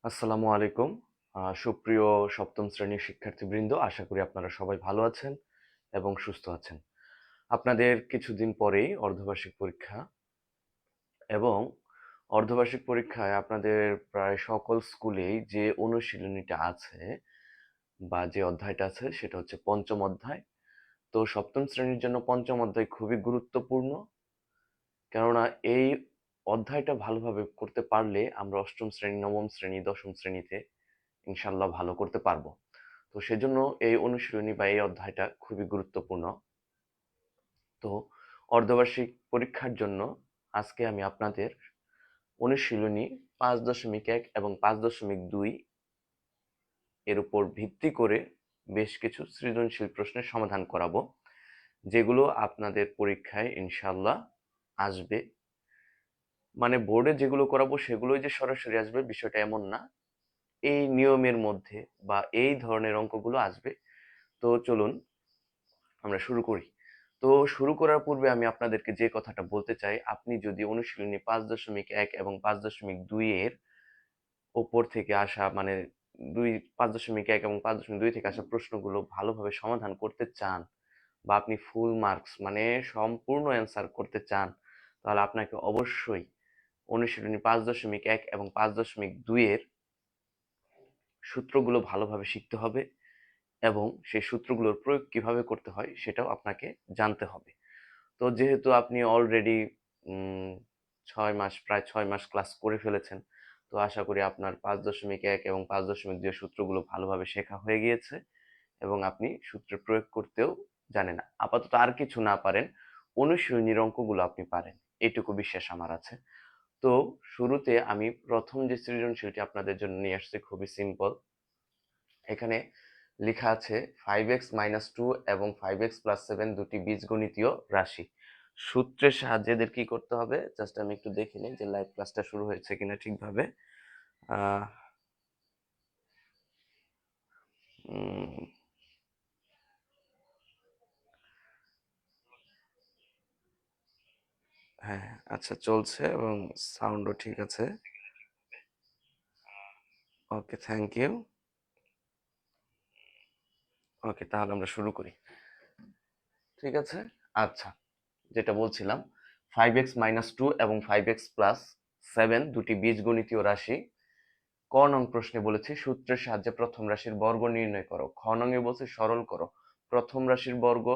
আসসালামু আলাইকুম। সুপ্রিয় সপ্তম শ্রেণীর শিক্ষার্থীবৃন্দ, আশা করি আপনারা সবাই ভালো আছেন এবং সুস্থ আছেন। আপনাদের কিছুদিন পরেই অর্ধবার্ষিক পরীক্ষা এবং অর্ধবার্ষিক পরীক্ষায় আপনাদের প্রায় সকল স্কুলেই যে অনুশীলনীটা আছে বা যে অধ্যায়টা আছে সেটা হচ্ছে পঞ্চম অধ্যায়। তো সপ্তম শ্রেণীর জন্য পঞ্চম অধ্যায় খুবই গুরুত্বপূর্ণ, কেননা এই অধ্যায়টা ভালোভাবে করতে পারলে আমরা অষ্টম শ্রেণী, নবম শ্রেণী, দশম শ্রেণীতে ইনশাল্লাহ ভালো করতে পারবো। তো সেজন্য এই অনুশীলনী বা এই অধ্যায়টা খুবই গুরুত্বপূর্ণ। তো অর্ধবার্ষিক পরীক্ষার জন্য আজকে আমি আপনাদের অনুশীলনী 5.1 এবং 5.2 এর উপর ভিত্তি করে বেশ কিছু সৃজনশীল প্রশ্নের সমাধান করাবো, যেগুলো আপনাদের পরীক্ষায় ইনশাল্লাহ আসবে। মানে বোর্ডে যেগুলো করাবো সেগুলোই যে সরাসরি আসবে বিষয়টা এমন না, এই নিয়মের মধ্যে বা এই ধরনের অঙ্কগুলো আসবে। তো চলুন আমরা শুরু করি। তো শুরু করার পূর্বে আমি আপনাদেরকে যে কথাটা বলতে চাই, আপনি যদি অনুশীলনী 5.1 এবং 5.2 এর ওপর থেকে আসা মানে 5.1 এবং 5.2 থেকে আসা প্রশ্নগুলো ভালোভাবে সমাধান করতে চান বা আপনি ফুল মার্কস মানে সম্পূর্ণ অ্যান্সার করতে চান, তাহলে আপনাকে অবশ্যই অনুশীলনী 5.1 এবং 5.2 এর সূত্রগুলো ভালোভাবে শিখতে হবে এবং সেই সূত্রগুলোর প্রয়োগ কিভাবে করতে হয় সেটাও আপনাকে জানতে হবে। তো যেহেতু আপনি অলরেডি 6 মাস, প্রায় 6 মাস ক্লাস করে ফেলেছেন, তো আশা করি আপনার 5.1 এবং 5.2 সূত্রগুলো ভালোভাবে শেখা হয়ে গিয়েছে এবং আপনি সূত্রের প্রয়োগ করতেও জানেন। আপাতত আর কিছু না পারেন, অনুশীলনীর অঙ্কগুলো আপনি পারেন, এটুকু বিশ্বাস আমার আছে। তো শুরুতে আমি প্রথম যে সৃজনশীলটি আপনাদের জন্য নিয়ে আসছি খুবই সিম্পল। এখানে লেখা আছে 5x-2 এবং 5x+7 দুটি বীজগণিতীয় রাশি। সূত্রের সাহায্যে এদের কি করতে হবে, জাস্ট আমি একটু দেখে নিই যে লাইভ ক্লাসটা শুরু হয়েছে কিনা ঠিকভাবে। আহ, উম, হ্যাঁ, আচ্ছা চলছে এবং সাউন্ডও ঠিক আছে। ওকে, থ্যাংক ইউ। ওকে, তাহলে আমরা শুরু করি। ঠিক আছে, আচ্ছা, যেটা বলছিলাম, 5x-2 এবং 5x+7 দুটি বীজগণিতীয় রাশি। ক নং প্রশ্নে বলেছে সূত্রের সাহায্যে প্রথম রাশির বর্গ নির্ণয় করো। খ নং এ বলছে সরল করো প্রথম রাশির বর্গ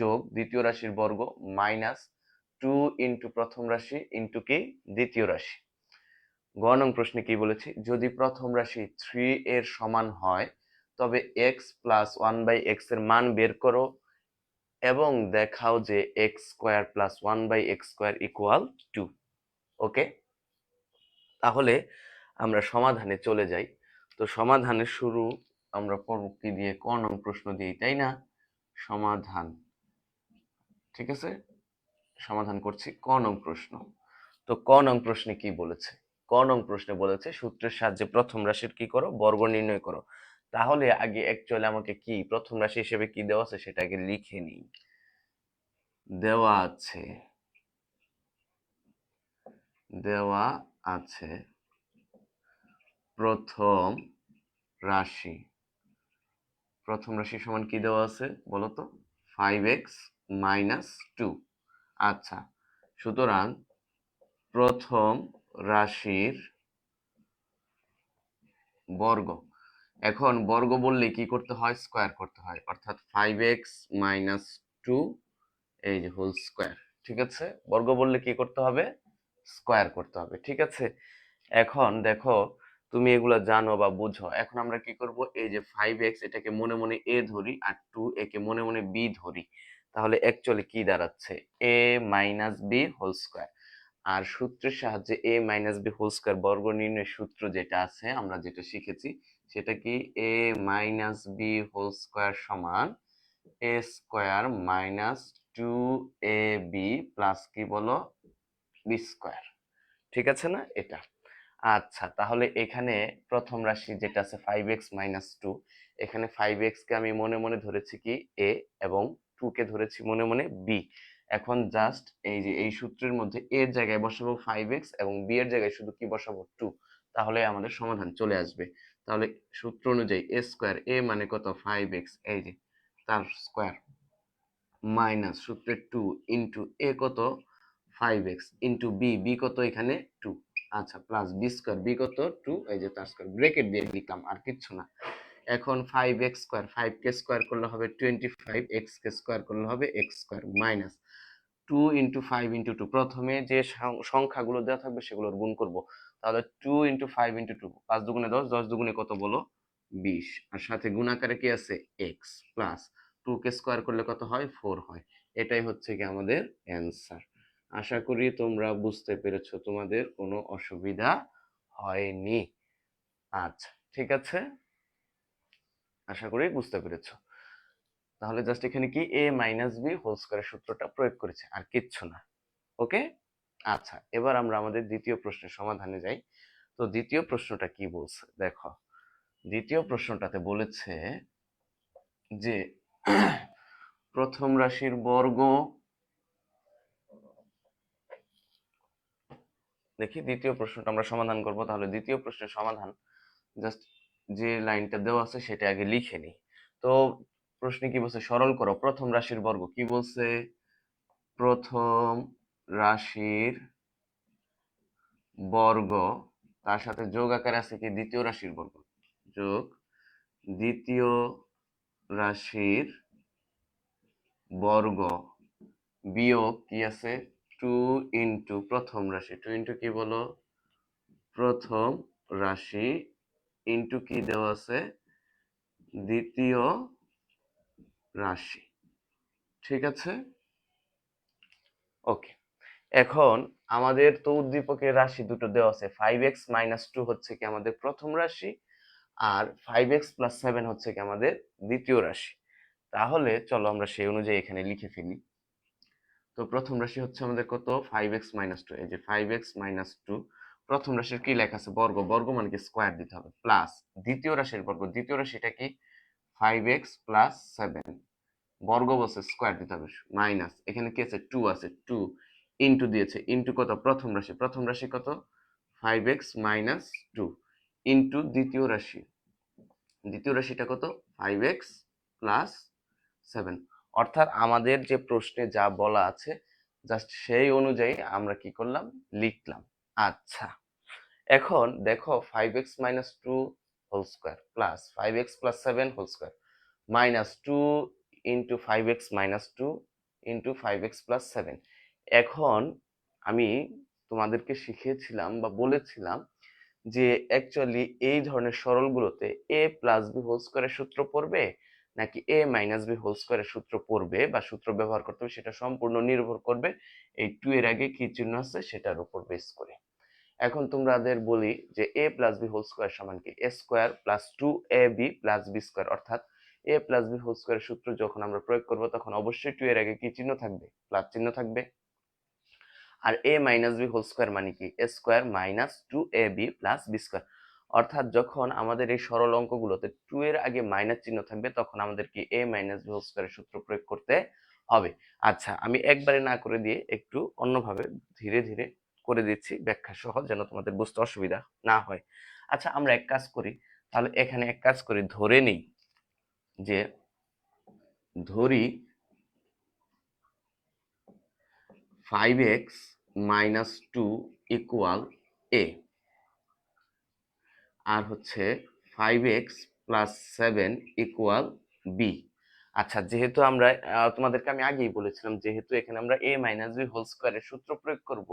যোগ দ্বিতীয় রাশির বর্গ মাইনাস 2 ইন্টু প্রথম রাশি ইন্টু কি দ্বিতীয় রাশি। গ নং প্রশ্নে কি বলেছে, যদি প্রথম রাশি 3 এর সমান হয় তবে x+1/x এর মান বের করো এবং দেখাও যে x² + 1/x² = 2। ওকে, তাহলে আমরা সমাধানে চলে যাই। তো সমাধানের শুরু আমরা করব কি দিয়ে, ক নং প্রশ্ন দিয়ে, তাই না? সমাধান, ঠিক আছে, সমাধান করছি ক নং প্রশ্ন। তো ক নং প্রশ্নে কি বলেছে, ক নং প্রশ্নে বলেছে সূত্রের সাহায্যে প্রথম রাশির কি করো, বর্গ নির্ণয় করো। তাহলে আগে অ্যাকচুয়ালি আমাকে কি প্রথম রাশি হিসেবে কি দেওয়া আছে সেটা আগে লিখে নিই। দেওয়া আছে, দেওয়া আছে প্রথম রাশি, প্রথম রাশি সমান কি দেওয়া আছে বলতো, 5x-2। আচ্ছা, সুতরাং প্রথম রাশির বর্গ, এখন বর্গ বললে কি করতে হয়, স্কোয়ার করতে হয়, অর্থাৎ 5x-2 এই যে হোল স্কোয়ার। ঠিক আছে, বর্গ বললে কি করতে হবে, স্কোয়ার করতে হবে। ঠিক আছে, এখন দেখো তুমি এগুলা জানো বা বুঝো, এখন আমরা কি করব, এই যে 5x এটাকে মনে মনে a ধরি আর 2 একে মনে মনে b ধরি, তাহলে অ্যাকচুয়ালি কি দাঁড়াচ্ছে, a minus b whole square. আর সূত্রের সাহায্যে a minus b whole square বর্গ নির্ণয়ের সূত্র যেটা আছে আমরা যেটা শিখেছি সেটা কি, a minus b whole square সমান a square minus 2ab plus কি বলো, b স্কোয়ার। ঠিক আছে না এটা? আচ্ছা, তাহলে এখানে প্রথম রাশি যেটা আছে 5x-2, এখানে 5x কে আমি মনে মনে ধরেছি কি a এবং 2 কে ধরেছি মনে মনে b। এখন জাস্ট এই যে এই সূত্রের মধ্যে a এর জায়গায় বসাবো 5x এবং b এর জায়গায় শুধু কি বসাবো, 2। তাহলে আমাদের সমাধান চলে আসবে। তাহলে সূত্র অনুযায়ী এ স্কোয়ার, এ মানে কত 5x, এই যে তার স্কোয়ার, মাইনাস সূত্রে 2 ইন্টু এ কত 5x ইন্টু বি, বি কত এখানে 2, আচ্ছা প্লাস বি স্কোয়ার, বি কত 2, এই যে তার স্কোয়ার, ব্রেকেট দিয়ে লিখলাম আর কিচ্ছু না। এখন 5x স্কোয়ার, 5 কে স্কোয়ার করলে হবে 25, x কে স্কোয়ার করলে হবে x square, minus 2 into 5 into 2, প্রথমে যে সংখ্যাগুলো দেওয়া থাকবে সেগুলোর গুণ করব। তাহলে 2 ইন্টু 5 ইন্টু 2, 5 দুগুণে 10, 10 দুগুণে কত বলো 20, আর সাথে গুণাকারে কি আছে x, প্লাস 2 কে স্কোয়ার করলে কত হয় 4 হয়। এটাই হচ্ছে কি আমাদের অ্যান্সার। আশা করি তোমরা বুঝতে পেরেছো, তোমাদের কোনো অসুবিধা হয়নি। আচ্ছা ঠিক আছে, আশা করি বুঝতে পেরেছো। তাহলে জাস্ট এখানে কি a মাইনাস বি হোল স্কয়ারের সূত্রটা প্রয়োগ করেছে, আর কিচ্ছু না। ওকে, আচ্ছা এবার আমরা আমাদের দ্বিতীয় প্রশ্নের সমাধানে যাই। তো দ্বিতীয় প্রশ্নটা কি বলছে দেখো, দ্বিতীয় প্রশ্নটাতে বলেছে যে প্রথম রাশির বর্গ, দেখি দ্বিতীয় প্রশ্নটা আমরা সমাধান করব। তাহলে দ্বিতীয় প্রশ্নের সমাধান জাস্ট যে লাইনটা দেওয়া আছে সেটা আগে লিখে নিই। তো প্রশ্নে কি বলছে, সরল করো প্রথম রাশির বর্গ, কি বলছে প্রথম রাশির বর্গ, তার সাথে যোগ আকারে আছে কি দ্বিতীয় রাশির বর্গ, যোগ দ্বিতীয় রাশির বর্গ, বিয়োগ কি আছে 2 ইন্টু প্রথম রাশি, 2 ইন্টু কি বলো প্রথম রাশি, ইন্টু কি দেওয়া আছে দ্বিতীয় রাশি। ঠিক আছে, ওকে। এখন আমাদের তো উদ্দীপকের রাশি দুটো দেওয়া আছে, 5x মাইনাস 2 হচ্ছে কি আমাদের প্রথম রাশি, আর 5x প্লাস 7 হচ্ছে কি আমাদের দ্বিতীয় রাশি। তাহলে চলো আমরা সেই অনুযায়ী এখানে লিখে ফেলি। তো প্রথম রাশি হচ্ছে আমাদের কত 5x মাইনাস 2, এই যে 5x মাইনাস 2, প্রথম রাশির কি লেখা আছে বর্গ, বর্গ মানে কি স্কোয়ার দিতে হবে, প্লাস দ্বিতীয় রাশির বর্গ, দ্বিতীয় রাশিটা কি 5x প্লাস 7, বর্গ বসে স্কোয়ার দিতে হবে, মাইনাস এখানে কি আছে 2 আছে, 2 ইন্টু দিয়েছে, ইন্টু কত প্রথম রাশি, প্রথম রাশি কত 5x মাইনাস 2, ইন্টু দ্বিতীয় রাশি, দ্বিতীয় রাশিটা কত 5x প্লাস 7। অর্থাৎ আমাদের যে প্রশ্নে যা বলা আছে জাস্ট সেই অনুযায়ী আমরা কি করলাম লিখলাম। আচ্ছা এখন দেখো 5x minus 2 whole square plus 5x plus 7 whole square minus 2 into 5x minus 2 into 5x plus 7। এখন আমি তোমাদেরকে শিখিয়েছিলাম বা বলেছিলাম যে অ্যাকচুয়ালি এই ধরনের সরলগুলোতে a প্লাস বি হোল স্কোয়ারের সূত্র পড়বে নাকি a মাইনাস বি হোল স্কোয়ারের সূত্র পড়বে বা সূত্র ব্যবহার করতে হবে, সেটা সম্পূর্ণ নির্ভর করবে এই 2 এর আগে কি চিহ্ন আছে সেটার উপর বেস করে। এখন তোমাদের বলি যে a plus B whole square সমান কি a square plus 2ab plus B square, অর্থাৎ a প্লাস বি হোল স্কোয়ারের সূত্র যখন আমরা প্রয়োগ করব তখন অবশ্যই 2 এর আগে কি চিহ্ন থাকবে, প্লাস চিহ্ন থাকবে। আর a minus B whole square মানে কি a square minus 2ab plus B square, অর্থাৎ যখন আমাদের এই সরল অঙ্কগুলোতে 2 এর আগে মাইনাস চিহ্ন থাকবে তখন আমাদের কি a মাইনাস বি হোল স্কোয়ারের সূত্র প্রয়োগ করতে হবে। আচ্ছা আমি একবারে না করে দিয়ে একটু অন্যভাবে ধীরে ধীরে করে দিচ্ছি ব্যাখ্যা সহ, যেন তোমাদের বুঝতে অসুবিধা না হয়। আচ্ছা আমরা এক কাজ করি, তাহলে এখানে এক কাজ করি, ধরে নিই যে ধরি 5x মাইনাস 2 ইকুয়াল a, আর হচ্ছে 5x প্লাস 7 ইকুয়াল b। আচ্ছা যেহেতু আমরা তোমাদেরকে আমি আগেই বলেছিলাম যেহেতু এখানে আমরা a মাইনাস বি হোল স্কোয়ারের সূত্র প্রয়োগ করব,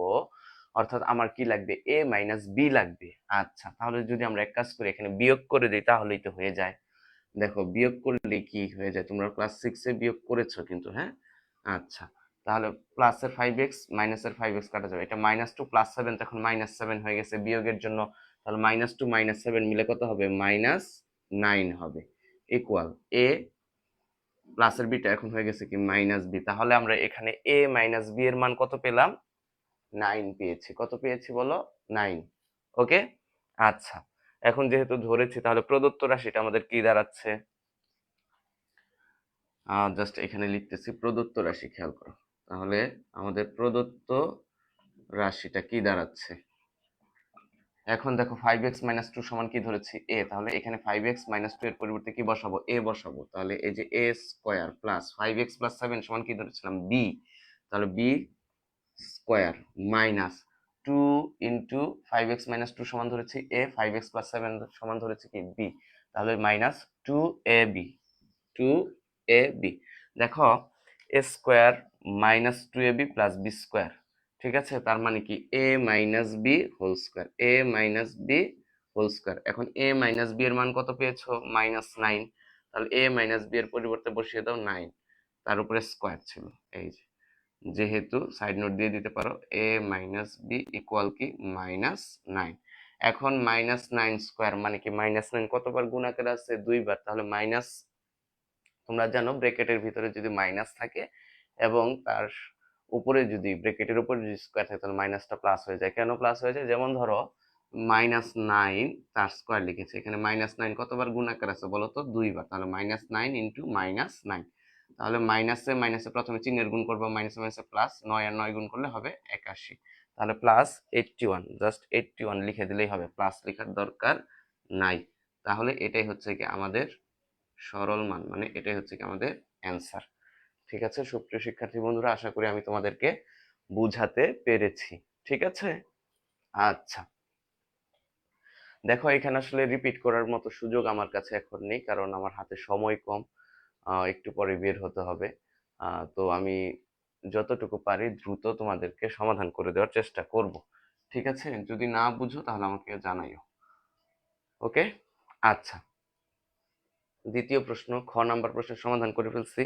অর্থাৎ আমার কি লাগবে a মাইনাস বি লাগবে। আচ্ছা তাহলে যদি আমরা এক কাজ করি এখানে বিয়োগ করে দিই তাহলেই তো হয়ে যায়। দেখো বিয়োগ করলে কি হয়ে যায়, তোমরা ক্লাস 6 এ বিয়োগ করেছো কিন্তু, হ্যাঁ আচ্ছা তাহলে প্লাসের 5x মাইনাসের 5x কাটা যাবে, এটা মাইনাস 2 প্লাস 7 তখন মাইনাস 7 হয়ে গেছে বিয়োগের জন্য, তাহলে মাইনাস 2 মাইনাস 7 মিলে কত হবে মাইনাস 9 হবে, ইকুয়াল a প্লাসের বিটা এখন হয়ে গেছে কি মাইনাস বি। তাহলে আমরা এখানে a মাইনাস বি এর মান কত পেলাম 9 পেয়েছি, কত পেয়েছি বলো 9। ওকে আচ্ছা এখন যেহেতু ধরেছি তাহলে প্রদত্ত রাশিটা আমাদের কি দাঁড়াচ্ছে, জাস্ট এখানে লিখতেছি প্রদত্ত রাশি, খেয়াল করো তাহলে আমাদের প্রদত্ত রাশিটা কি দাঁড়াচ্ছে এখন দেখো 5x - 2 সমান কি ধরেছি a, তাহলে এখানে 5x - 2 এর পরিবর্তে কি বসাবো, a বসাবো। তাহলে এই যে a স্কয়ার প্লাস 5x + 7 সমান কি ধরেছিলাম b, তাহলে b square minus 2 into 5x - 2 সমান ধরেছি a, 5x + 7 সমান ধরেছি কি b, তাহলে মাইনাস 2ab, 2ab। দেখো a square minus 2ab plus b square, ঠিক আছে, তার মানে কি a minus b whole square, a minus b whole square. এখন a মাইনাস b এর মান কত পেয়েছো, -9, তাহলে a মাইনাস b এর পরিবর্তে বসিয়ে দাও 9, তার উপরে স্কয়ার ছিল, এই যে, যেহেতু সাইড নোট দিয়ে দিতে পারো a মাইনাস b ইকুয়াল কি -9। এখন -9 স্কয়ার মানে কি -9 কতবার গুণ আকারে আছে, 2 বার, তাহলে মাইনাস, তোমরা জানো ব্র্যাকেটের ভিতরে যদি মাইনাস থাকে এবং তার উপরে যদি ব্র্যাকেটের উপরে যদি স্কয়ার থাকে তাহলে মাইনাসটা প্লাস হয়ে যায়। কেন প্লাস হয়ে যায়, যেমন ধরো -9 তার স্কয়ার লিখেছে, এখানে -9 কতবার গুণ আকার আছে বলো তো, 2 বার, তাহলে -9 ইন্টু -9, তাহলে মাইনাসে মাইনাসে প্রথমে চিহ্নের গুণ করবো, মাইনাসে মাইনাসে প্লাস, 9 আর 9 গুণ করলে হবে 81, তাহলে প্লাস 81, জাস্ট 81 লিখে দিলেই হবে, প্লাস লেখার দরকার নাই। তাহলে এটাই হচ্ছে কি আমাদের সরল মান, মানে এটাই হচ্ছে কি আমাদের অ্যান্সার। ঠিক আছে সুপ্রিয় শিক্ষার্থী বন্ধুরা, আশা করি আমি তোমাদেরকে বুঝাতে পেরেছি। ঠিক আছে, আচ্ছা দেখো এখানে আসলে রিপিট করার মতো সুযোগ আমার কাছে এখন নেই, কারণ আমার হাতে সময় কম, একটু পরে বের হতে হবে। তো আমি যতটুকু পারি দ্রুত তোমাদেরকে সমাধান করে দেওয়ার চেষ্টা করব। ঠিক আছে, যদি না বুঝো তাহলে আমাকে জানাইও। ওকে, আচ্ছা দ্বিতীয় প্রশ্ন, খ নাম্বার প্রশ্নের সমাধান করে ফেলছি,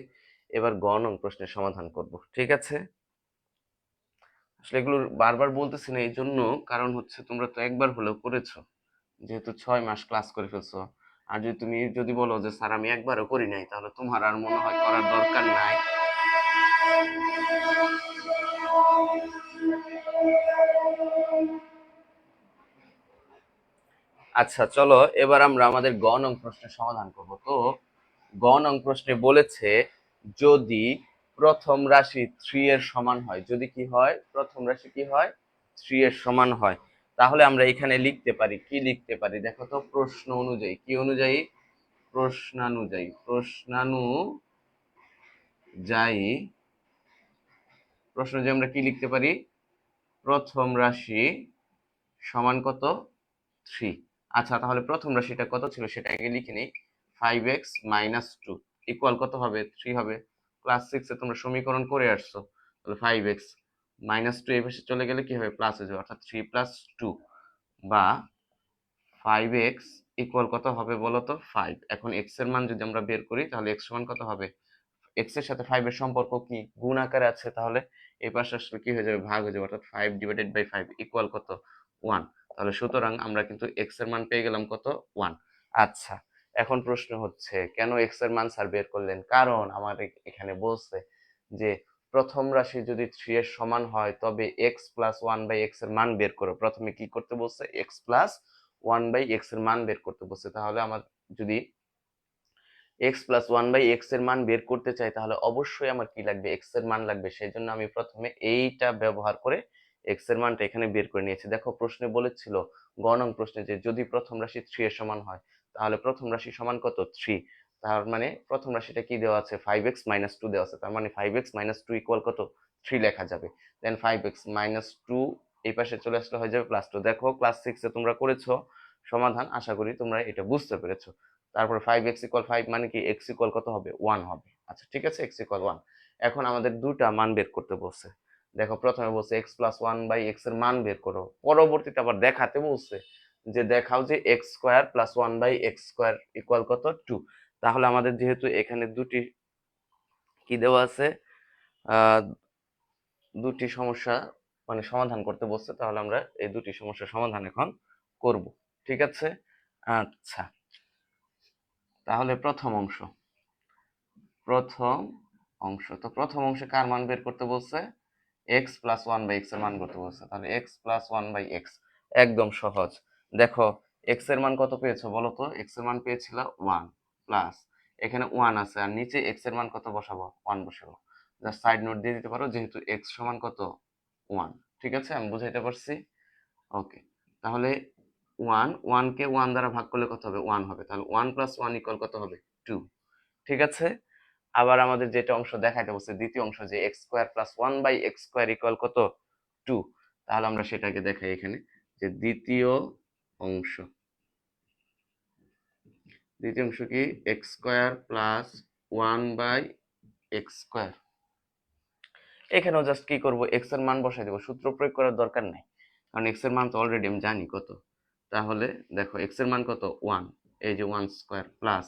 এবার গ নং প্রশ্নের সমাধান করব। ঠিক আছে, আসলে এগুলো বারবার বলতেছি না এই জন্য, কারণ হচ্ছে তোমরা তো একবার হলেও করেছো, যেহেতু 6 মাস ক্লাস করে ফেলছো। আর যদি তুমি যদি বলো যে স্যার আমি একবারও করি নাই, তাহলে তোমার আর মনে হয় করার দরকার নাই। আচ্ছা চলো এবার আমরা আমাদের গ নং প্রশ্নের সমাধান করব। তো গ নং প্রশ্নে বলেছে যদি প্রথম রাশি 3 এর সমান হয়, যদি কি হয়, প্রথম রাশি কি হয়, 3 এর সমান হয়, তাহলে আমরা এখানে লিখতে পারি, কি লিখতে পারি দেখো তো, প্রশ্ন অনুযায়ী, কি অনুযায়ী, প্রশ্নানুযায়ী, প্রশ্ন যে আমরা কি লিখতে পারি, প্রথম রাশি সমান কত, 3। আচ্ছা তাহলে প্রথম রাশিটা কত ছিল সেটা আগে লিখে নিই, 5x - 2 ইকুয়াল কত হবে, 3 হবে। ক্লাস 6 এ তোমরা সমীকরণ করে আসছো, তাহলে 5x - 2 এই পাশে চলে গেলে কি হবে, প্লাস হয়ে যাবে, অর্থাৎ 3 + 2 বা 5x ইকুয়াল কত হবে বলো তো, 5। এখন x এর মান যদি আমরা বের করি তাহলে x সমান কত হবে, x এর সাথে 5 এর সম্পর্ক কি, গুণ আকারে আছে, তাহলে এই পাশে আসলে কি হয়ে যাবে, ভাগ হয়ে যাবে, অর্থাৎ 5/5 ইকুয়াল কত, 1। তাহলে সুতরাং আমরা কিন্তু x এর মান পেয়ে গেলাম কত, 1। আচ্ছা এখন প্রশ্ন হচ্ছে কেন x এর মান স্যার বের করলেন, কারণ আমার এখানে বলছে যে প্রথম রাশি যদি 3 এর সমান হয় তবে x + 1/x এর মান বের করো। প্রথমে কি করতে বলছে, x + 1/x এর মান বের করতে বলছে। তাহলে আমার যদি x + 1/x এর মান বের করতে চাই তাহলে অবশ্যই আমার কি লাগবে, x এর মান লাগবে। সেই জন্য আমি প্রথমে এইটা ব্যবহার করে x এর মানটা এখানে বের করে নিয়েছি। দেখো প্রশ্নে বলেছিল, গ নং প্রশ্নে, যে যদি প্রথম রাশি 3 এর সমান হয়, তাহলে প্রথম রাশি সমান কত, 3। তার মানে প্রথম রাশিটা কি দেওয়া আছে, 5x - 2 দেওয়া আছে, তার মানে 5x - 2 ইকুয়াল কত, 3 লেখা যাবে। দেন 5x - 2 এই পাশে চলে আসলে হয়ে যাবে +2। দেখো ক্লাস 6 এ তোমরা করেছো সমাধান, আশা করি তোমরা এটা বুঝতে পেরেছো। তারপরে 5x = 5 মানে কি x ইকুয়াল কত হবে, 1 হবে। আচ্ছা ঠিক আছে, x = 1। এখন আমাদের দুটা মান বের করতে বলছে। দেখো প্রথমে বলছে x + 1/x এর মান বের করো, পরবর্তীতে আবার দেখাতে বলছে যে দেখাও যে x² + 1/x² ইকুয়াল কত, 2। তাহলে আমাদের যেহেতু এখানে দুটি কি দেওয়া আছে, দুটি সমস্যা মানে সমাধান করতে বলছে, তাহলে আমরা এই দুটি সমস্যার সমাধান এখন করব। ঠিক আছে, আচ্ছা তাহলে প্রথম অংশ, তো প্রথম অংশে কার মান বের করতে বলছে, x + 1/x এর মান করতে বলছে। তাহলে x + 1/x একদম সহজ। দেখো x এর মান কত পেয়েছো বলো তো, x এর মান পেয়েছিল 1, প্লাস এখানে 1 আছে আর নিচে x এর মান কত বসাবো, 1 বসাবো। জাস্ট সাইড নোট দিয়ে দিতে পারো, যেহেতু x সমান কত, 1। ঠিক আছে, আমি বুঝাইতে পারছি, ওকে। তাহলে ওয়ানকে ওয়ান দ্বারা ভাগ করলে কত হবে? 1 হবে। তাহলে 1 + 1 = কত হবে? 2। ঠিক আছে। আবার আমাদের যেটা অংশ দেখাইতে বলছে দ্বিতীয় অংশ, যে x² + 1/x² = কত? 2। তাহলে আমরা সেটাকে দেখাই এখানে, যে দ্বিতীয় অংশ কি? x² + 1/x²। এখানেও জাস্ট কি করব, x এর মান বসাই দেব, সূত্র প্রয়োগ করার দরকার নাই, কারণ x এর মান তো অলরেডি আমি জানি কত। তাহলে দেখো x এর মান কত? 1। এই যে 1² প্লাস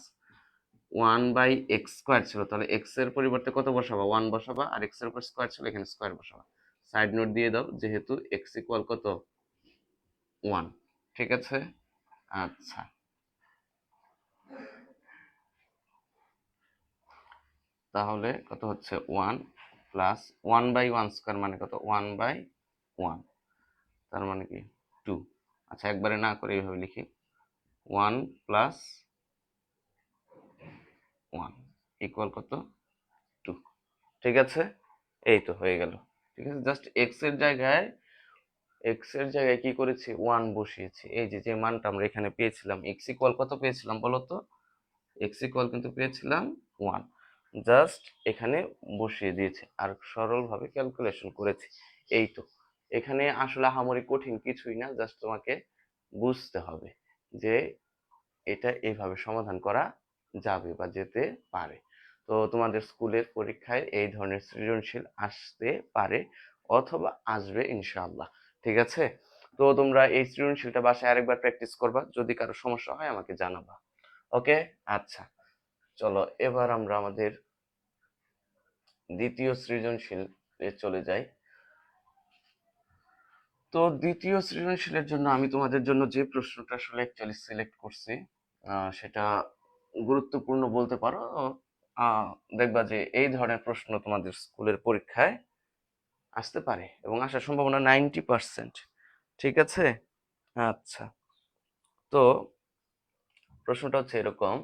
1/x² ছিল, তাহলে x এর পরিবর্তে কত বসাবা? 1 বসাবা, আর x এর উপর স্কয়ার ছিল, এখানে স্কয়ার বসাবা। সাইড নোট দিয়ে দাও, যেহেতু x = কত? 1। ঠিক আছে। আচ্ছা, তাহলে কত হচ্ছে? 1 প্লাস 1/1² মানে কত? 1/1, তার মানে কি? 2। আচ্ছা, একবারে না করে এইভাবে লিখি, 1 + 1 = কত? 2। ঠিক আছে, এই তো হয়ে গেল। ঠিক আছে, জাস্ট x এর জায়গায় কি করেছি? 1 বসিয়েছি। এই যে যে মানটা আমরা এখানে পেয়েছিলাম, x = কত পেয়েছিলাম বলো তো? x = কিন্তু পেয়েছিলাম 1, জাস্ট এখানে বসিয়ে দিয়েছি আর সরলভাবে ক্যালকুলেশন করেছি। এই তো, এখানে আসলে আহামরি কঠিন কিছুই না, জাস্ট তোমাকে বুঝতে হবে যে এটা এইভাবে সমাধান করা যাবে বা যেতে পারে। তো তোমাদের স্কুলের পরীক্ষায় এই ধরনের সৃজনশীল আসতে পারে অথবা আসবে ইনশাআল্লাহ। ঠিক আছে, তো তোমরা এই সৃজনশীলটা বাসায় আরেকবার প্র্যাকটিস করবা, যদি কারো সমস্যা হয় আমাকে জানাবা। ওকে, আচ্ছা, চলো এবার আমরা আমাদের দ্বিতীয় সৃজনশীল চলে যাই। তো দ্বিতীয় সৃজনশীলের জন্য আমি তোমাদের জন্য যে প্রশ্নটা আসলে অ্যাকচুয়ালি সিলেক্ট করছি, সেটা গুরুত্বপূর্ণ বলতে পারো। আহ, দেখবা যে এই ধরনের প্রশ্ন তোমাদের স্কুলের পরীক্ষায় আসতে পারে এবং আসার সম্ভাবনা 90%। ঠিক আছে। আচ্ছা, তো প্রশ্নটা হচ্ছে এরকম,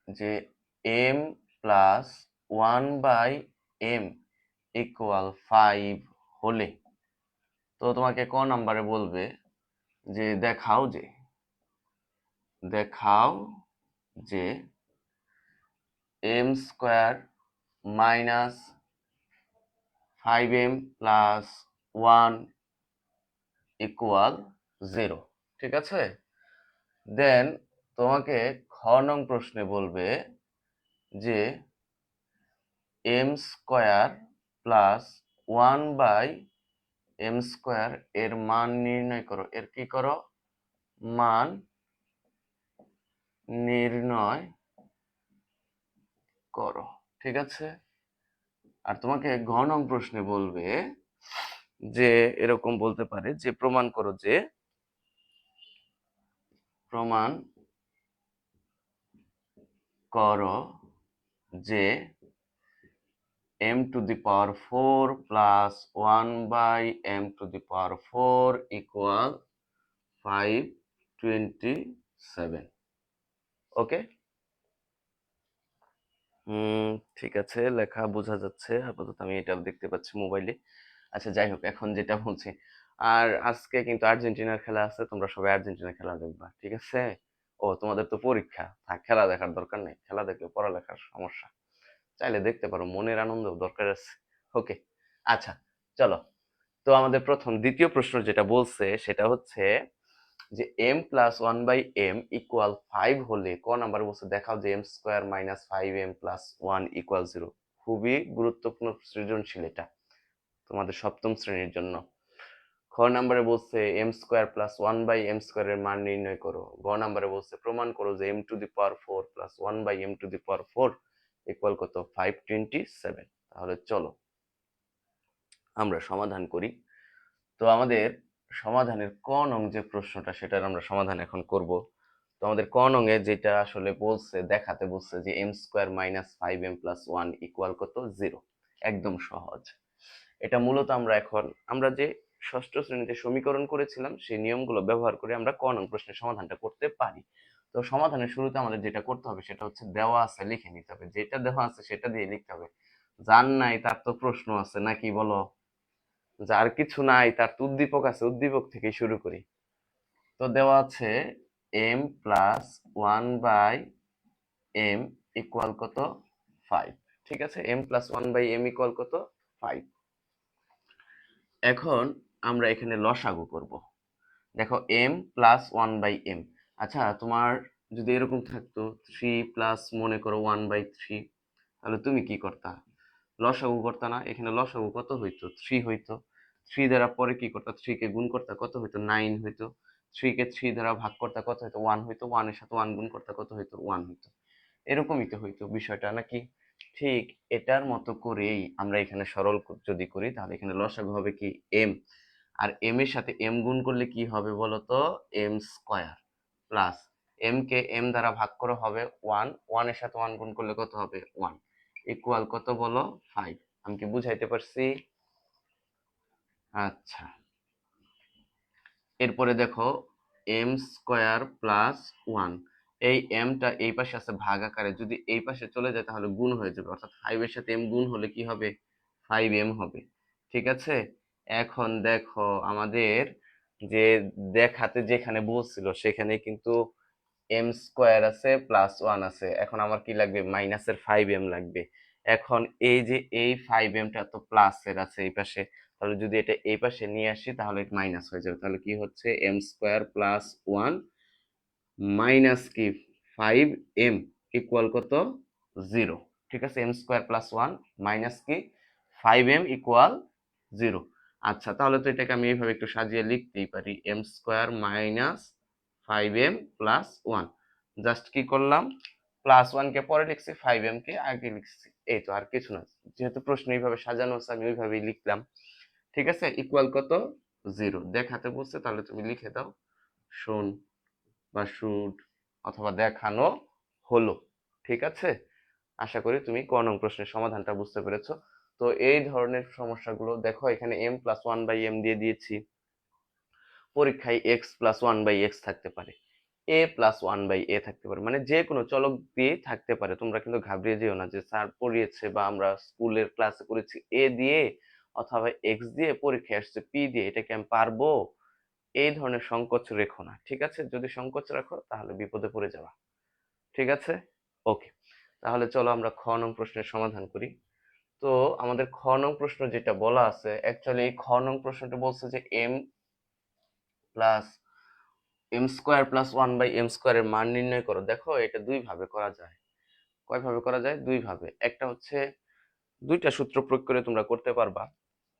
যে m + 1/m = 5 হলে, তো তোমাকে ক নাম্বারে বলবে যে দেখাও যে m² - 5m + 1 = 0। ঠিক আছে, দেন তোমাকে খ নং প্রশ্নে বলবে যে m² + 1/m² এর মান নির্ণয় করো। এর কি করো? মান নির্ণয় করো। ঠিক আছে, আর তোমাকে ঘ নং প্রশ্নে বলবে যে এরকম বলতে পারে যে প্রমাণ করো যে m⁴ + 1/m⁴ = 527। ওকে, ঠিক আছে, লেখা বোঝা যাচ্ছে আপাতত, আমি এটা দেখতে পাচ্ছি মোবাইলে। আচ্ছা, যাই হোক, এখন যেটা বলছি, আর আজকে কিন্তু আর্জেন্টিনার খেলা আছে, তোমরা সবাই আর্জেন্টিনার খেলা দেখবা। ঠিক আছে। ও, তোমাদের তো পরীক্ষা, থাক, খেলা দেখার দরকার নেই, খেলা দেখলে পড়ালেখার সমস্যা। চাইলে দেখতে পারো, মনের আনন্দ দরকার আছে। ওকে, আচ্ছা, চলো। তো আমাদের দ্বিতীয় প্রশ্ন যেটা বলছে সেটা হচ্ছে যে m + 1/m = 5 হলে ক নাম্বার বলছে দেখাও যে m² - 5m + 1 = 0। খুবই গুরুত্বপূর্ণ সৃজনশীল এটা তোমাদের সপ্তম শ্রেণীর জন্য। খ নাম্বারে বলছে m² + 1/m² এর মান নির্ণয় করো। গ নাম্বারে বলছে প্রমাণ করো যে m⁴ + 1/m⁴ = কত? 527। তাহলে চলো আমরা সমাধান করি। তো আমাদের সমাধানের ক নং যে প্রশ্নটা, সেটার আমরা সমাধান এখন করব। তো আমাদের ক নং এ যেটা আসলে বলছে, দেখাতে বলছে যে m² - 5m + 1 = কত? 0। একদম সহজ। এটা মূলত আমরা যে ষষ্ঠ শ্রেণীতে সমীকরণ করেছিলাম সেই নিয়মগুলো ব্যবহার করে আমরা ক নং প্রশ্নের সমাধানটা করতে পারি। তো সমাধানের শুরুতে আমাদের যেটা করতে হবে সেটা হচ্ছে দেওয়া আছে লিখে নিতে হবে, যেটা দেওয়া আছে সেটা দিয়ে লিখতে হবে। যার নাই তার তো প্রশ্ন আছে, নাকি বলো? যার কিছু নাই তার তো উদ্দীপক আছে, উদ্দীপক থেকে শুরু করি। তো দেওয়া আছে m প্লাস 1/m ইকুয়াল কত 5। ঠিক আছে, m প্লাস 1/m ইকুয়াল কত 5। এখন আমরা এখানে লসাগু করব। দেখো m প্লাস 1/m। আচ্ছা, তোমার যদি এরকম থাকতো 3 প্লাস মনে করো 1/3, তাহলে তুমি কি করতা? লসাগু করতা না? এখানে লসাগু কত হইতো? 3 হইতো। 3 দ্বারা পরে কি করতা? 3 কে গুণ করতা, কত হইতো? 9 হইতো। 3 কে 3 দ্বারা ভাগ করতা, কত হইতো? 1 হইতো। 1 এর সাথে 1 গুণ করতা, কত হইতো? 1 হইতো। এরকমই তো হইতো বিষয়টা, নাকি? ঠিক এটার মতো করেই আমরা এখানে সরল যদি করি, তাহলে এখানে লসাগু হবে কি m, আর m এর সাথে m গুণ করলে কি হবে বলো তো? m স্কয়ার প্লাস m কে m দ্বারা ভাগ করে হবে 1, 1 এর সাথে 1 গুণ করলে কত হবে? 1 ইকুয়াল কত বলো? 5। আমি কি বুঝাইতে পারছি? আচ্ছা, এরপরে দেখো m স্কয়ার প্লাস 1, এই mটা এই পাশে আছে ভাগ আকারে, যদি এই পাশে চলে যায় তাহলে গুণ হয়ে যাবে, অর্থাৎ 5 এর সাথে m গুণ হলে কি হবে? 5m হবে। ঠিক আছে, এখন দেখো আমাদের যে দেখাতে যেখানে বলছিল সেখানে কিন্তু m স্কয়ার আছে প্লাস 1 আছে, এখন আমার কি লাগবে? মাইনাসের 5m লাগবে। এখন এই যে এই 5mটা তো প্লাসের আছে এই পাশে, তাহলে যদি এটা এই পাশে নিয়ে আসি তাহলে মাইনাস হয়ে যাবে। তাহলে কি হচ্ছে? m স্কয়ার প্লাস 1 মাইনাস কি 5m ইকুয়াল কত? 0। ঠিক আছে, m স্কয়ার প্লাস 1 মাইনাস কি 5m ইকুয়াল 0। আচ্ছা, তাহলে তো এটাকে আমি এইভাবে একটু সাজিয়ে লিখতেই পারি, m square minus 5m plus 1। Just কি করলাম? প্লাস 1 কে পরে লিখছি, 5m কে আগে লিখছি, এই তো, আর কিছু না। যেহেতু প্রশ্ন এইভাবে সাজানো আছে আমি ওইভাবেই লিখলাম। ঠিক আছে, ইকুয়াল কত? 0। দেখাতে বলছে তাহলে তুমি লিখে দাও শোন বা শুড, অথবা দেখানো হলো। ঠিক আছে, আশা করি তুমি ক নং প্রশ্নের সমাধানটা বুঝতে পেরেছো। তো এই ধরনের সমস্যাগুলো দেখো, এখানে m প্লাস 1/m দিয়ে দিয়েছি, পরীক্ষায় x প্লাস 1/x থাকতে পারে, a প্লাস 1/a থাকতে পারে, মানে যে কোনো চলক দিয়ে থাকতে পারে। তোমরা কিন্তু ঘাবড়িয়ে যেও না যে স্যার পড়িয়েছে বা আমরা স্কুলের ক্লাসে করেছি a দিয়ে অথবা x দিয়ে, পরীক্ষায় আসছে p দিয়ে, এটা কি আমি পারবো? এই ধরনের সংকোচ রেখো না। ঠিক আছে, যদি সংকোচ রাখো তাহলে বিপদে পড়ে যাবা। ঠিক আছে, ওকে। তাহলে চলো আমরা খ নং প্রশ্নের সমাধান করি। তো আমাদের খ নং প্রশ্ন যেটা বলা আছে, অ্যাকচুয়ালি এই খ নং প্রশ্নটা বলছে যে m স্কয়ার প্লাস 1/m স্কয়ারের মান নির্ণয় করো। দেখো, এটা দুই ভাবে করা যায়। কয় ভাবে করা যায়? দুই ভাবে। একটা হচ্ছে দুইটা সূত্র প্রয়োগ করে তোমরা করতে পারবা।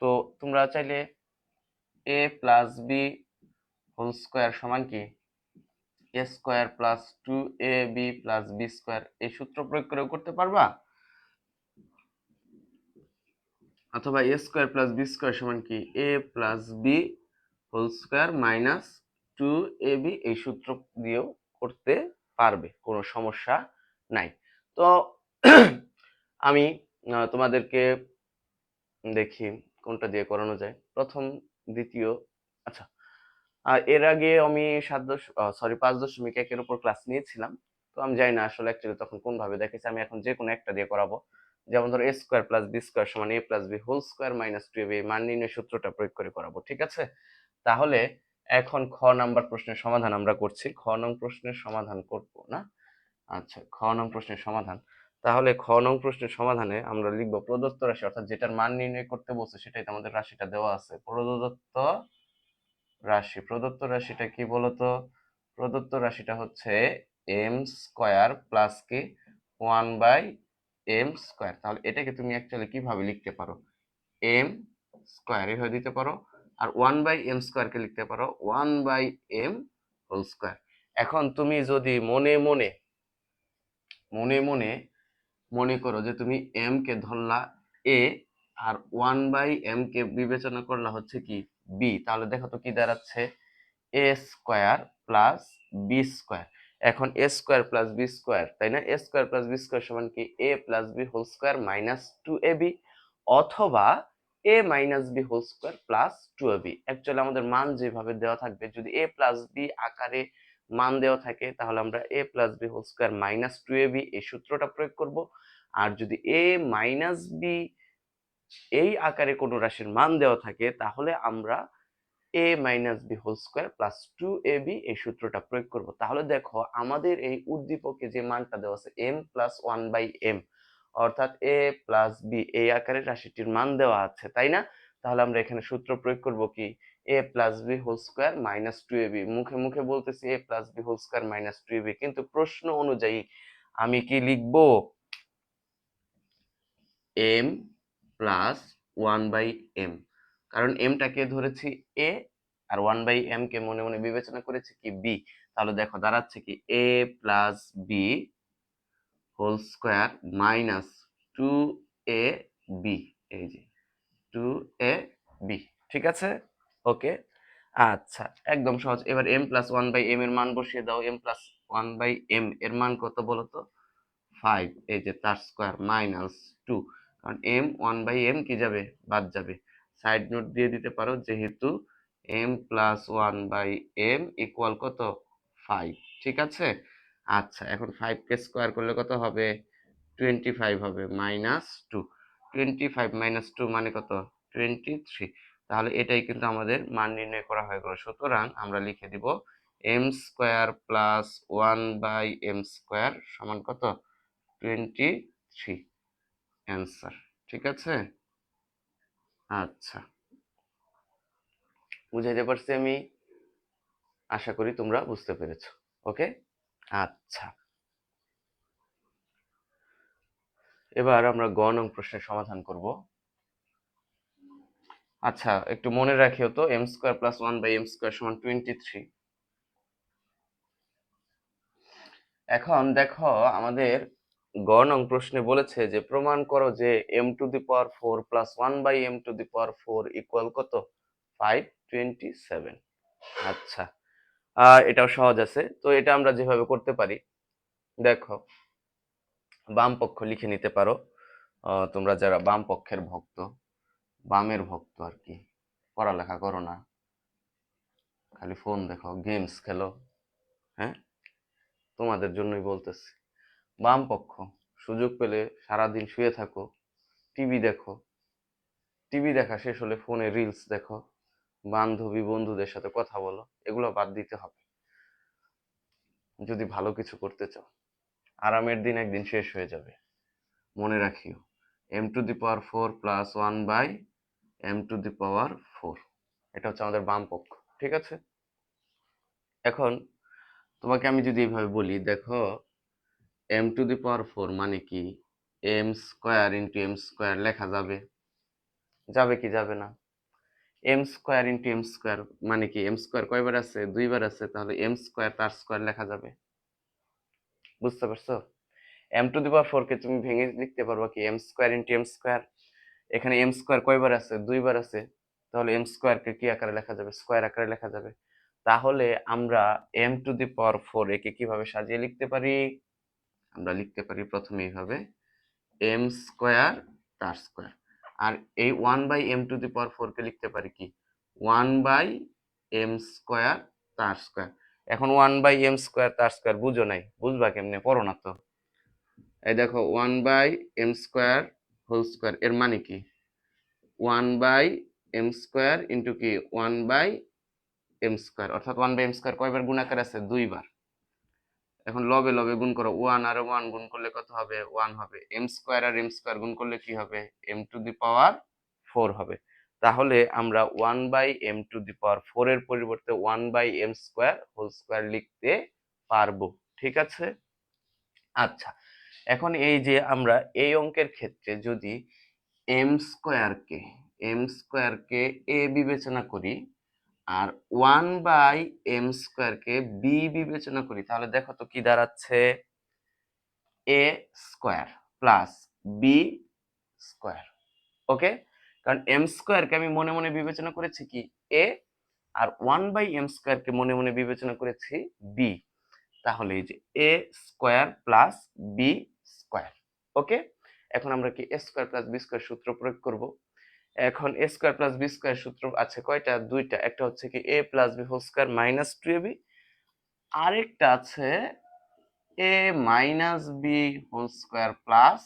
তো তোমরা চাইলে a plus B whole square সমান কি a square plus 2ab plus B square, এই সূত্র প্রয়োগ করেও করতে পারবা, অথবা a square plus B square সমান কি a plus B whole square minus 2ab, এই সূত্র দিয়েও করতে পারবে, কোনো সমস্যা নাই। তো আমি তোমাদেরকে দেখি কোনটা দিয়ে করানো যায়, প্রথম, দ্বিতীয়। আচ্ছা, এর আগে আমি 5.1-এর উপর ক্লাস নিয়েছিলাম, তো আমি জানি না আসলে অ্যাকচুয়ালি তখন কোন ভাবে দেখেছি। আমি এখন যে কোনো একটা দিয়ে করাবো। যেমন ধরো a square plus B square সমান a plus B whole square minus 2ab, এই মান নির্ণয় সূত্রটা প্রয়োগ করে করাবো। ঠিক আছে, তাহলে এখন খ নাম্বার প্রশ্নের সমাধান আমরা করছি। খ নং প্রশ্নের সমাধান করব না? আচ্ছা, খ নং প্রশ্নের সমাধান। তাহলে খ নং প্রশ্নের সমাধানে আমরা লিখব প্রদত্ত রাশি, অর্থাৎ যেটার মান নির্ণয় করতে বলছে সেটাই তো আমাদের রাশিটা দেওয়া আছে। প্রদত্ত রাশি, প্রদত্ত রাশিটা কি বলতো? প্রদত্ত রাশিটা হচ্ছে এম স্কয়ার প্লাস কি 1/m স্কয়ার। তাহলে এটাকে তুমি অ্যাকচুয়ালি কিভাবে লিখতে পারো? এম স্কয়ার এভাবে দিতে পারো, আর 1/m স্কয়ার কে লিখতে পারো 1/m হোল স্কয়ার। এখন তুমি যদি মনে মনে মনে মনে মনে করো যে তুমি m K Dharla a, R 1/m কে বিবেচনা করলা হচ্ছে কি b, তাহলে দেখো তো কি দাঁড়াচ্ছে? a square plus B square. এখন a square plus B square, তাই না? a square plus B square সমান কি a plus B whole square minus 2ab, অথবা a minus B whole square plus 2ab। Actually আমাদের মান যেভাবে দেওয়া থাকবে, যদি a প্লাস বি আকারে মান দেওয়া থাকে তাহলে আমরা a plus B whole square minus 2ab এই সূত্রটা প্রয়োগ করব। আর যদি a মাইনাস বি এই আকারে কোনো রাশির মান দেওয়া থাকে তাহলে আমরা A minus B whole square plus 2ab এই সূত্রটা প্রয়োগ করব। তাহলে দেখো আমাদের এই উদ্দীপকে যে মানটা দেওয়া আছে m প্লাস 1/m, অর্থাৎ a প্লাস বি এই আকারের রাশিটির মান দেওয়া আছে, তাই না? তাহলে আমরা এখানে সূত্র প্রয়োগ করব কি, a plus B whole square minus 2ab। মুখে মুখে বলতেছি a plus B whole square minus 2ab, কিন্তু প্রশ্ন অনুযায়ী আমি কি লিখব, m প্লাস 1/m, কারণ এমটাকে ধরেছি a আর 1/m কে মনে মনে বিবেচনা করেছি কি বি। তাহলে দেখো দাঁড়াচ্ছে কি a plus B whole square minus 2ab, এই যে 2ab, ঠিক আছে? ওকে, আচ্ছা, একদম সহজ। এবার m প্লাস 1/m এর মান বসিয়ে দাও। m প্লাস 1/m এর মান কত বলো তো? 5, এই যে তার স্কোয়ার মাইনাস 2, কারণ m 1/m কি যাবে, বাদ যাবে। সাইড নোট দিয়ে দিতে পারো, যেহেতু m প্লাস 1/m ইকুয়াল কত, 5, ঠিক আছে? আচ্ছা, এখন 5 কে স্কোয়ার করলে কত হবে, 25 হবে, মাইনাস 2, 25 মাইনাস 2 মানে কত, 23। তাহলে এটাই কিন্তু আমাদের মান নির্ণয় করা হয়ে গেল। সুতরাং আমরা লিখে দিব m square plus 1/m square সমান কত, 23 অ্যান্সার, ঠিক আছে? আচ্ছা, বুঝাইতে পারছি আমি? আশা করি তোমরা বুঝতে পেরেছো। ওকে, আচ্ছা, এবার আমরা গ নং প্রশ্নের সমাধান করব। আচ্ছা, একটু মনে রাখিও তো, m square plus 1/m square সমান 23। এখন দেখো আমাদের গ নং প্রশ্নে বলেছে যে প্রমাণ করো যে m to the power 4 plus 1/m to the power 4 equal কত, 527। আচ্ছা, এটাও সহজ আছে। তো এটা আমরা যেভাবে করতে পারি, দেখো বাম পক্ষ লিখে নিতে পারো। তোমরা যারা বাম পক্ষের ভক্ত, বামের ভক্ত আর কি, পড়ালেখা করো না, খালি ফোন দেখো, গেমস খেলো, হ্যাঁ, তোমাদের জন্যই বলতেছি। বাম পক্ষ সুযোগ পেলে সারাদিন শুয়ে থাকো, টিভি দেখো, টিভি দেখা শেষ হলে ফোনে রিলস দেখো, বান্ধবী বন্ধুদের সাথে কথা বলো, এগুলো বাদ দিতে হবে যদি ভালো কিছু করতে চাও। আরামের দিন একদিন শেষ হয়ে যাবে, মনে রাখিও। m to the power 4 plus 1/m to the power 4, এটা হচ্ছে আমাদের বাম পক্ষ, ঠিক আছে? এখন তোমাকে আমি যদি এইভাবে বলি, দেখো m টু দি পাওয়ার 4 মানে কি, m square into m square লেখা যাবে, যাবে কি যাবে না? m square into m square মানে কি, m স্কোয়ার কয়বার আছে, দুইবার আছে, তাহলে m স্কোয়ার তার স্কোয়ার লেখা যাবে। বুঝতে পারছো? m টু দি পাওয়ার 4 কে তুমি ভেঙে লিখতে পারবা কি, m square into m square. এখানে m স্কোয়ার কয়বার আছে, দুইবার আছে, তাহলে m স্কোয়ার কে কি আকারে লেখা যাবে, স্কোয়ার আকারে লেখা যাবে। তাহলে আমরা m টু দি পাওয়ার 4 একে কিভাবে সাজিয়ে লিখতে পারি, আমরা লিখতে পারি প্রথমে এইভাবে, m স্কোয়ার তার স্কোয়ার, আর এই 1/m টু দি পাওয়ার 4 কে লিখতে পারি কি, 1/m স্কোয়ার তার স্কোয়ার। এখন 1/m স্কোয়ার তার স্কোয়ার বুঝো নাই, বুঝবা কেমনে, পড়ো না তো। এই দেখো 1/m স্কোয়ার হোল স্কোয়ার এর মানে কি, 1/m স্কোয়ার ইন্টু কি, 1/m স্কোয়ার, অর্থাৎ 1/m স্কোয়ার কয়বার গুণ আকারে আছে, দুইবার। এখন লবে লবে গুণ করো, 1 আর 1 গুণ করলে কত হবে, 1 হবে। m স্কোয়ার আর m স্কোয়ার গুণ করলে কি হবে, m টু দি পাওয়ার 4 হবে। তাহলে আমরা 1/m টু দি পাওয়ার 4 এর পরিবর্তে 1/m স্কোয়ার হোল স্কোয়ার লিখতে পারবো, ঠিক আছে? আচ্ছা, এখন এই যে আমরা এই অঙ্কের ক্ষেত্রে যদি m স্কোয়ারকে a বিবেচনা করি আর 1/m স্কোয়ারকে b বিবেচনা করি, তাহলে দেখো তো কি দাঁড়াচ্ছে, a square plus b square. Okay, কারণ m স্কোয়ারকে আমি মনে মনে বিবেচনা করেছি কি, a, আর 1/m স্কোয়ারকে মনে মনে বিবেচনা করেছি b। তাহলে এই যে a square plus b square. Okay, এখন আমরা কি a square plus b square সূত্র প্রয়োগ করব। এখন a square plus b square সূত্র আছে কয়টা, দুইটা। একটা হচ্ছে কি a plus b whole square minus 2ab, আরেকটা আছে a minus b whole square plus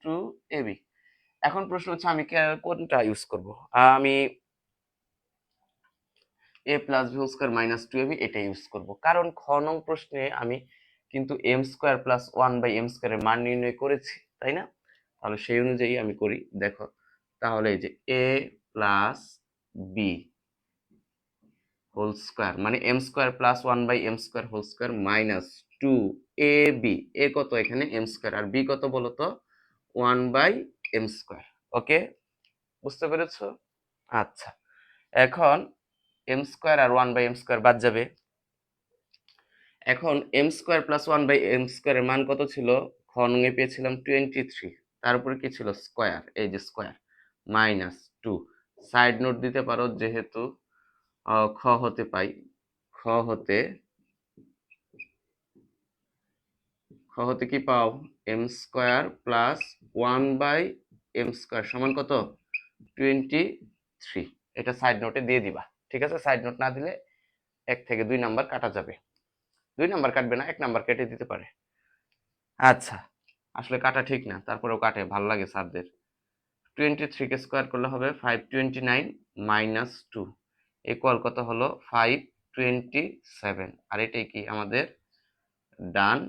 2ab। এখন প্রশ্ন হচ্ছে আমি কোনটা ইউজ করব। আমি A plus B whole square minus 2ab এটা ইউজ করব, কারণ খ নং প্রশ্নে আমি কিন্তু এম স্কোয়ার প্লাস 1/m স্কোয়ারের মান নির্ণয় করেছি, তাই না? তাহলে সেই অনুযায়ী আমি করি। দেখো তাহলে এই যে A plus B whole square মানে M square plus 1/m square whole square minus 2ab, A কত এখানে এম স্কোয়ার, আর বি কত বলো তো 1/m স্কোয়ার। ওকে, বুঝতে পেরেছো? আচ্ছা, এখন এম স্কোয়ার আর 1/m স্কোয়ার বাদ যাবে। এখন এম স্কোয়ার প্লাস 1/m স্কোয়ারের মান কত ছিল? খ নঙে পেয়েছিলাম 23, তার উপরে কি ছিল স্কোয়ার, এই যে স্কোয়ার মাইনাস 2। সাইড নোট দিতে পারো যেহেতু খ হতে পাই, খ হতে কি পাও M square plus 1/m square সমান কত 23। এটা সাইড নোটে দিয়ে দিবা, ঠিক আছে? সাইড নোট না দিলে 1 থেকে 2 নাম্বার কাটা যাবে। 2 নাম্বার কাটবে না, 1 নাম্বার কেটে দিতে পারে। আচ্ছা, আসলে কাটা ঠিক না, তারপরেও কাটে, ভালো লাগে স্যারদের। 23 কে স্কোয়ার করলে হবে 529 মাইনাস 2 ইকুয়াল কত হলো 527, আর এটাই কি আমাদের ডান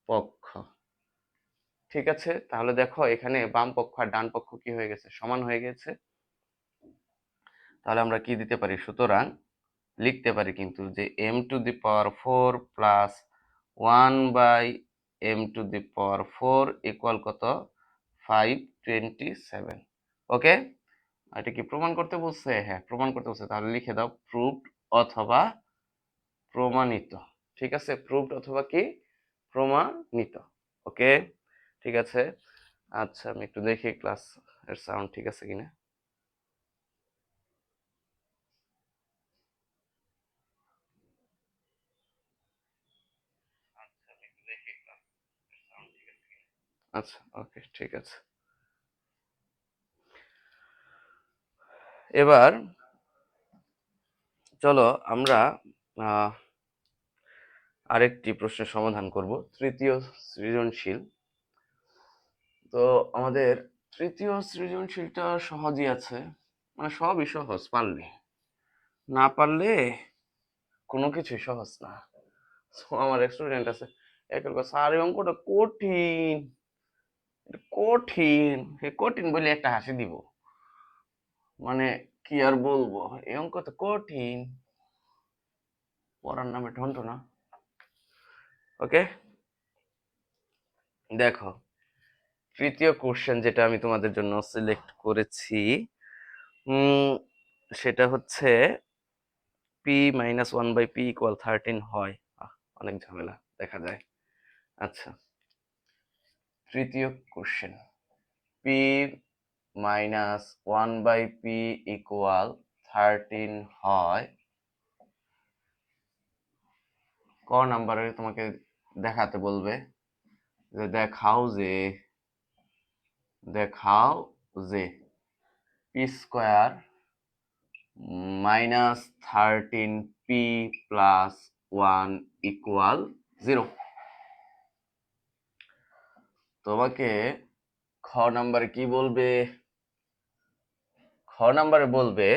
পক্ষ। ঠিক আছে, তাহলে দেখো এখানে বাম পক্ষ আর ডান পক্ষ কি হয়ে গেছে, সমান হয়ে গেছে। তাহলে আমরা কি দিতে পারি, সুতরাং লিখতে পারি কিন্তু যে m⁴ প্লাস 1/m⁴ ইকুয়াল কত 527। ওকে, এটা কি প্রমাণ করতে বলছে? হ্যাঁ, প্রমাণ করতে বলছে। তাহলে লিখে দাও প্রুভড অথবা প্রমাণিত। ঠিক আছে, প্রুভড অথবা কি প্রমাণিত। ওকে, ঠিক আছে। আচ্ছা, আমি একটু দেখি ক্লাস এর সাউন্ড ঠিক আছে কিনা। আচ্ছা, ওকে, ঠিক আছে। এবার চলো আমরা আরেকটি প্রশ্নের সমাধান করব, তৃতীয় সৃজনশীল। তো আমাদের তৃতীয় সৃজনশীলটা সহজই আছে, মানে সবই সহজ, পারলে না পারলে কোনো কিছুই সহজ না। আমার স্টুডেন্ট আছে একের কথা, স্যার এই অঙ্কটা কঠিন কঠিন, কঠিন বলে একটা হাসি দিব, মানে কি আর বলবো, এই অঙ্ক তো কঠিন, পড়ার নামে ঠনঠনা। ওকে, দেখো তৃতীয় কোশ্চেন যেটা আমি তোমাদের জন্য সিলেক্ট করেছি সেটা হচ্ছে p-1/p = 13 হয়। অনেক ঝামেলা দেখা যায়। আচ্ছা, তৃতীয় কোশ্চেন p-1/p = 13 হয়, ক নাম্বারে তোমাকে দেখাতে বলবে যে দেখাও যে p² -13p + 1 = 0। তোমাকে খ নাম্বারে কি বলবে? খ নাম্বারে বলবে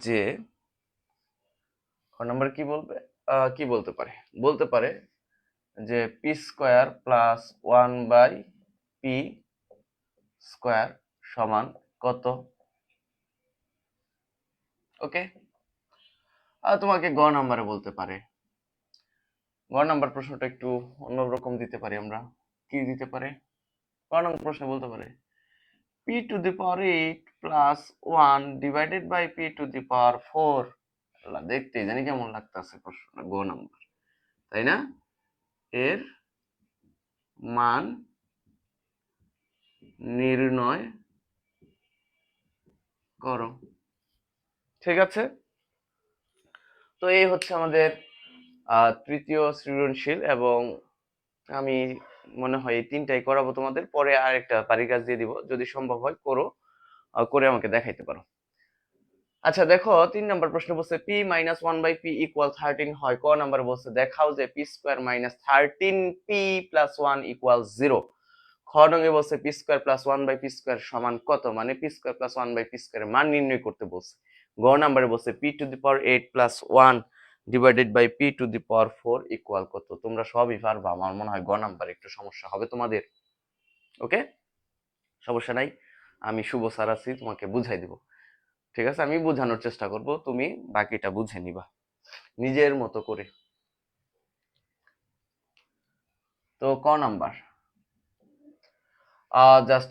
যে খ নাম্বারে কি বলবে, কি বলতে পারে, বলতে পারে যে p² + 1/p² সমান কত। ওকে, আর তোমাকে গ নাম্বারে বলতে পারে। গ নাম্বার প্রশ্নটা একটু অন্যরকম দিতে পারি আমরা। কি দিতে পারে? গ নাম্বার প্রশ্ন বলতে পারে p⁸ + 1 / p⁴। দেখতে জানি কেমন লাগতেছে প্রশ্নটা, গ নাম্বার, তাই না? এর মান নির্ণয় করো। ঠিক আছে, তো এই হচ্ছে আমাদের তৃতীয় সৃজনশীল, এবং আমি মনে হয় এই তিনটাই করাবো তোমাদের, পরে আরেকটা বাড়ির কাজ দিয়ে দিব, যদি সম্ভব হয় করো, করে আমাকে দেখাইতে পারো। আচ্ছা দেখো, 3 নাম্বার প্রশ্ন বলছে p-1/p = 13 হয়, ক নাম্বার বলছে দেখাও যে p² - 13p + 1 = 0। খ নং এ বলছে P square plus 1/p square সমান কত, মানে পি স্কয়ার প্লাস 1/p স্কয়ারের মান নির্ণয় করতে বলছে। গ নম্বরে বলছে p to the power 8 plus 1 divided by p to the power 4 equal কত। তোমরা সবই পারবা, আমার মনে হয় গ নাম্বার একটু সমস্যা হবে তোমাদের। ওকে, সমস্যা নাই, আমি শুভ স্যার আছি, তোমাকে বুঝাই দিব। ঠিক আছে, আমি বোঝানোর চেষ্টা করব, তুমি বাকিটা বুঝে নিবা নিজের মতো করে। তো ক নাম্বার জাস্ট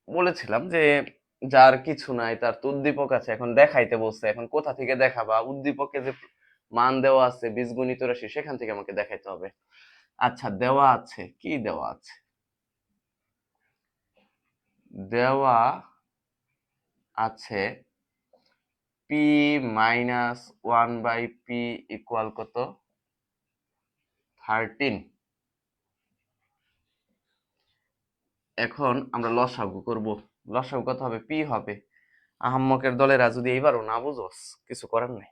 বলেছিলাম যে যার কিছু নাই তার তো উদ্দীপক আছে, এখন দেখাইতে বলছে, এখন কোথা থেকে দেখাবা, উদ্দীপকে যে মান দেওয়া আছে বীজগণিত রাশি সেখান থেকে আমাকে দেখাইতে হবে। আচ্ছা, দেওয়া আছে, কি দেওয়া আছে, দেওয়া আছে পি মাইনাস 1/p ইকুয়াল কত, 13। এখন আমরা লসাগু করব, লসাগু কত হবে, পি হবে। আহাম্মকের দলেরা যদি এইবারও না বুঝোস, কিছু করার নাই।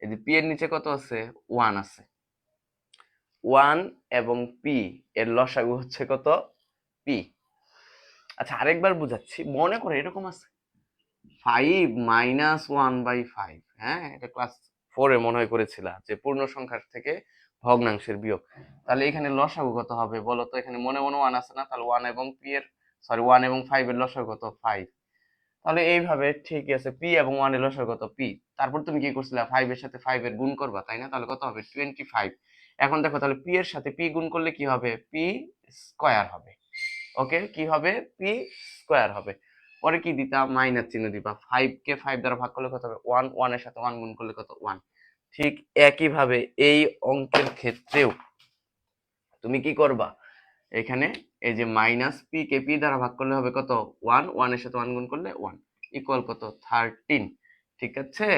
এই যে পি এর নিচে কত আছে, 1 আছে, 1 এবং পি এর লসাগু হচ্ছে কত, পি। আচ্ছা, আরেকবার বুঝাচ্ছি, মনে করে এরকম আছে 5 মাইনাস 1/5, হ্যাঁ এটা ক্লাস 4 এ মনে হয় করেছিলা, যে পূর্ণ সংখ্যার থেকে ভগ্নাংশের বিয়োগ। তাহলে এখানে লসাগু কত হবে বলো তো, এখানে মনে মনে 1 আছে না, তাহলে 1 এবং পি এর, সরি 1 এবং 5 এর লসাগু কত, 5। তাহলে এইভাবে ঠিক আছে, পি এবং 1 এর লসাগু কত, পি। তারপর তুমি কি করছিলা, 5 এর সাথে 5 এর গুণ করবা, তাই না, তাহলে কত হবে, 25। এখন দেখো, তাহলে পি এর সাথে পি গুণ করলে কি হবে, পি স্কয়ার হবে। ওকে, কি হবে, পি স্কয়ার হবে। পরে কি দিতা, মাইনাস চিহ্ন দিবা, 5 কে 5 দ্বারা ভাগ করলে কত হবে 1, 1 এর সাথে 1 গুণ করলে কত, 1। ঠিক একই ভাবে এই অঙ্কের ক্ষেত্রেও তুমি কি করবা, এখানে এই যে মাইনাস পি কে পি দ্বারা ভাগ করলে হবে কত, 1, 1 এর সাথে 1 গুণ করলে 1 ইকুয়াল কত, 13। ঠিক আছে,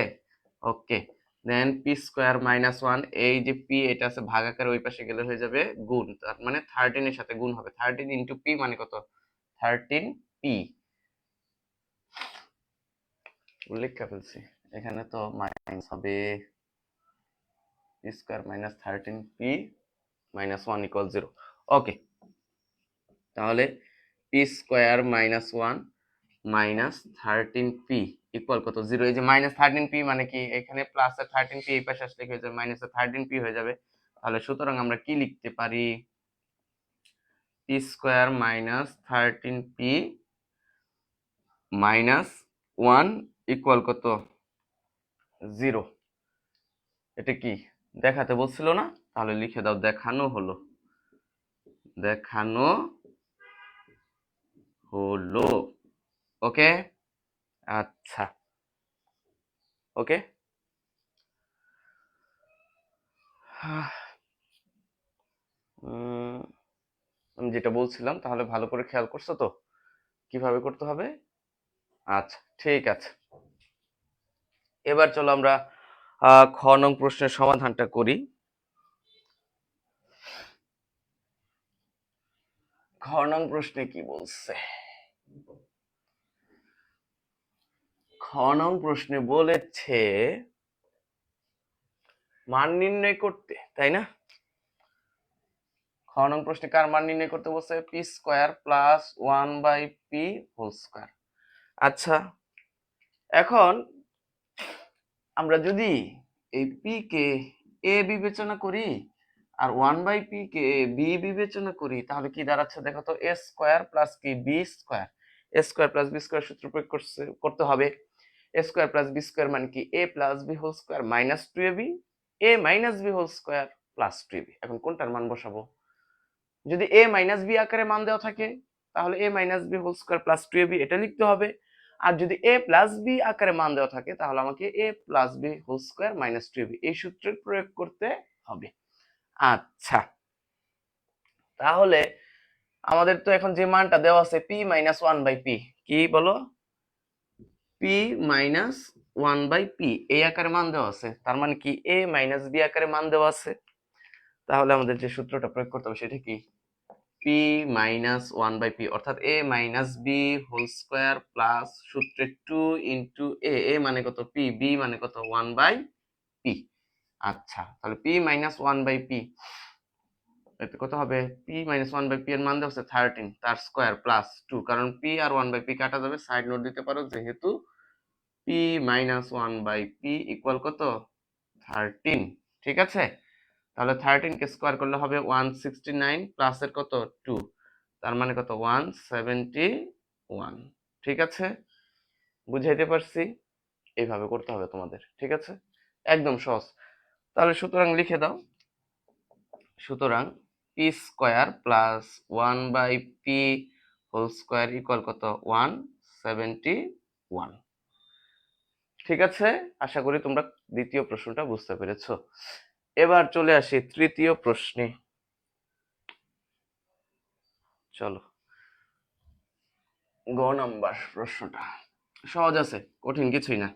ওকে। দেন পি স্কয়ার মাইনাস 1, এই যে পি এটা আছে ভাগ আকারে ওই পাশে গেলে হয়ে যাবে গুণ, তার মানে 13 এর সাথে গুণ হবে, 13 ইনটু পি মানে কত, 13 পি। উল্লেখ ফেলছি, এখানে তো মাইনাস হবে, P square minus 13 P minus 1 equal 0। ওকে, তাহলে P square minus 1 minus 13p equal কত, 0। এই যে মাইনাস 13p মানে কি, এখানে প্লাস এর 13p এই পাশে আসলে কি হয়ে যাবে, মাইনাস এর 13p হয়ে যাবে। তাহলে সুতরাং আমরা কি লিখতে পারি, p square minus 13p minus 1 equal কত, 0। এটা কি দেখাতে বলছিল না, তাহলে লিখে দাও, দেখানো হলো, দেখানো হলো। ওকে, আচ্ছা, ওকে। আমি যেটা বলছিলাম, তাহলে ভালো করে খেয়াল করছো তো কিভাবে করতে হবে। আচ্ছা, ঠিক আছে, এবার চলো আমরা খ নং প্রশ্নের সমাধানটা করি। খ নং প্রশ্নে কি বলছে, খ নং প্রশ্নে বলেছে মান নির্ণয় করতে, তাই না। খ নং প্রশ্নে কার মান নির্ণয় করতে বলছে, P square plus 1/p whole square. আচ্ছা, এখন আমরা যদি এই পি কে এ বিবেচনা করি আর 1/p কে বি বিবেচনা করি, তাহলে কি দাঁড়াচ্ছে দেখো তো, এ স্কয়ার প্লাস কি B square, A square plus B square সূত্র প্রয়োগ করতে হবে। A square plus B square মানে কি, A plus B whole square minus 2ab, A minus B whole square plus 2ab। এখন কোনটার মান বসাবো, যদি এ মাইনাস বি আকারে মান দেওয়া থাকে তাহলে A minus B whole square plus 2ab এটা লিখতে হবে, আর যদি এ প্লাস বি আকারে মান দেওয়া থাকে তাহলে আমাকে A plus B whole square minus 2ab এই সূত্রের প্রয়োগ করতে হবে। আচ্ছা, তাহলে আমাদের তো এখন যে মানটা দেওয়া আছে p মাইনাস 1/p, কি বলো, p মাইনাস 1/p এই আকারে মান দেওয়া আছে, তার মানে কি a মাইনাস b আকারে মান দেওয়া আছে। তাহলে আমাদের যে সূত্রটা প্রয়োগ করতে হবে সেটা কি, p মাইনাস 1/p অর্থাৎ a minus b whole square plus সূত্রে 2 ইনটু a মানে কত, p, b মানে কত, 1/p। আচ্ছা, তাহলে p মাইনাস 1/p এতে কত হবে, P minus one by P এর মান দেওয়া হচ্ছে 13 তার স্কোয়ার প্লাস 2, কারণ পি আর ওয়ান বাই পি কাটা যাবে, সাইড নোট দিতে পারো যেহেতু P minus one by P equal কত 13। ঠিক আছে, তাহলে 13 কে স্কোয়ার করলে হবে 169 প্লাস এর কত 2, তার মানে কত 171। ঠিক আছে, বুঝাইতে পারছি? এইভাবে করতে হবে তোমাদের। ঠিক আছে, একদম সহজ। তাহলে সুতরাং লিখে দাও, সুতরাং P square plus 1 by P whole square equal কত 171। ঠিক আছে, আশা করি তোমরা দ্বিতীয় প্রশ্নটা বুঝতে পেরেছো। এবার চলে আসি তৃতীয় প্রশ্নে। চলো, গ নাম্বার প্রশ্নটা সহজ আছে, কঠিন কিছুই না।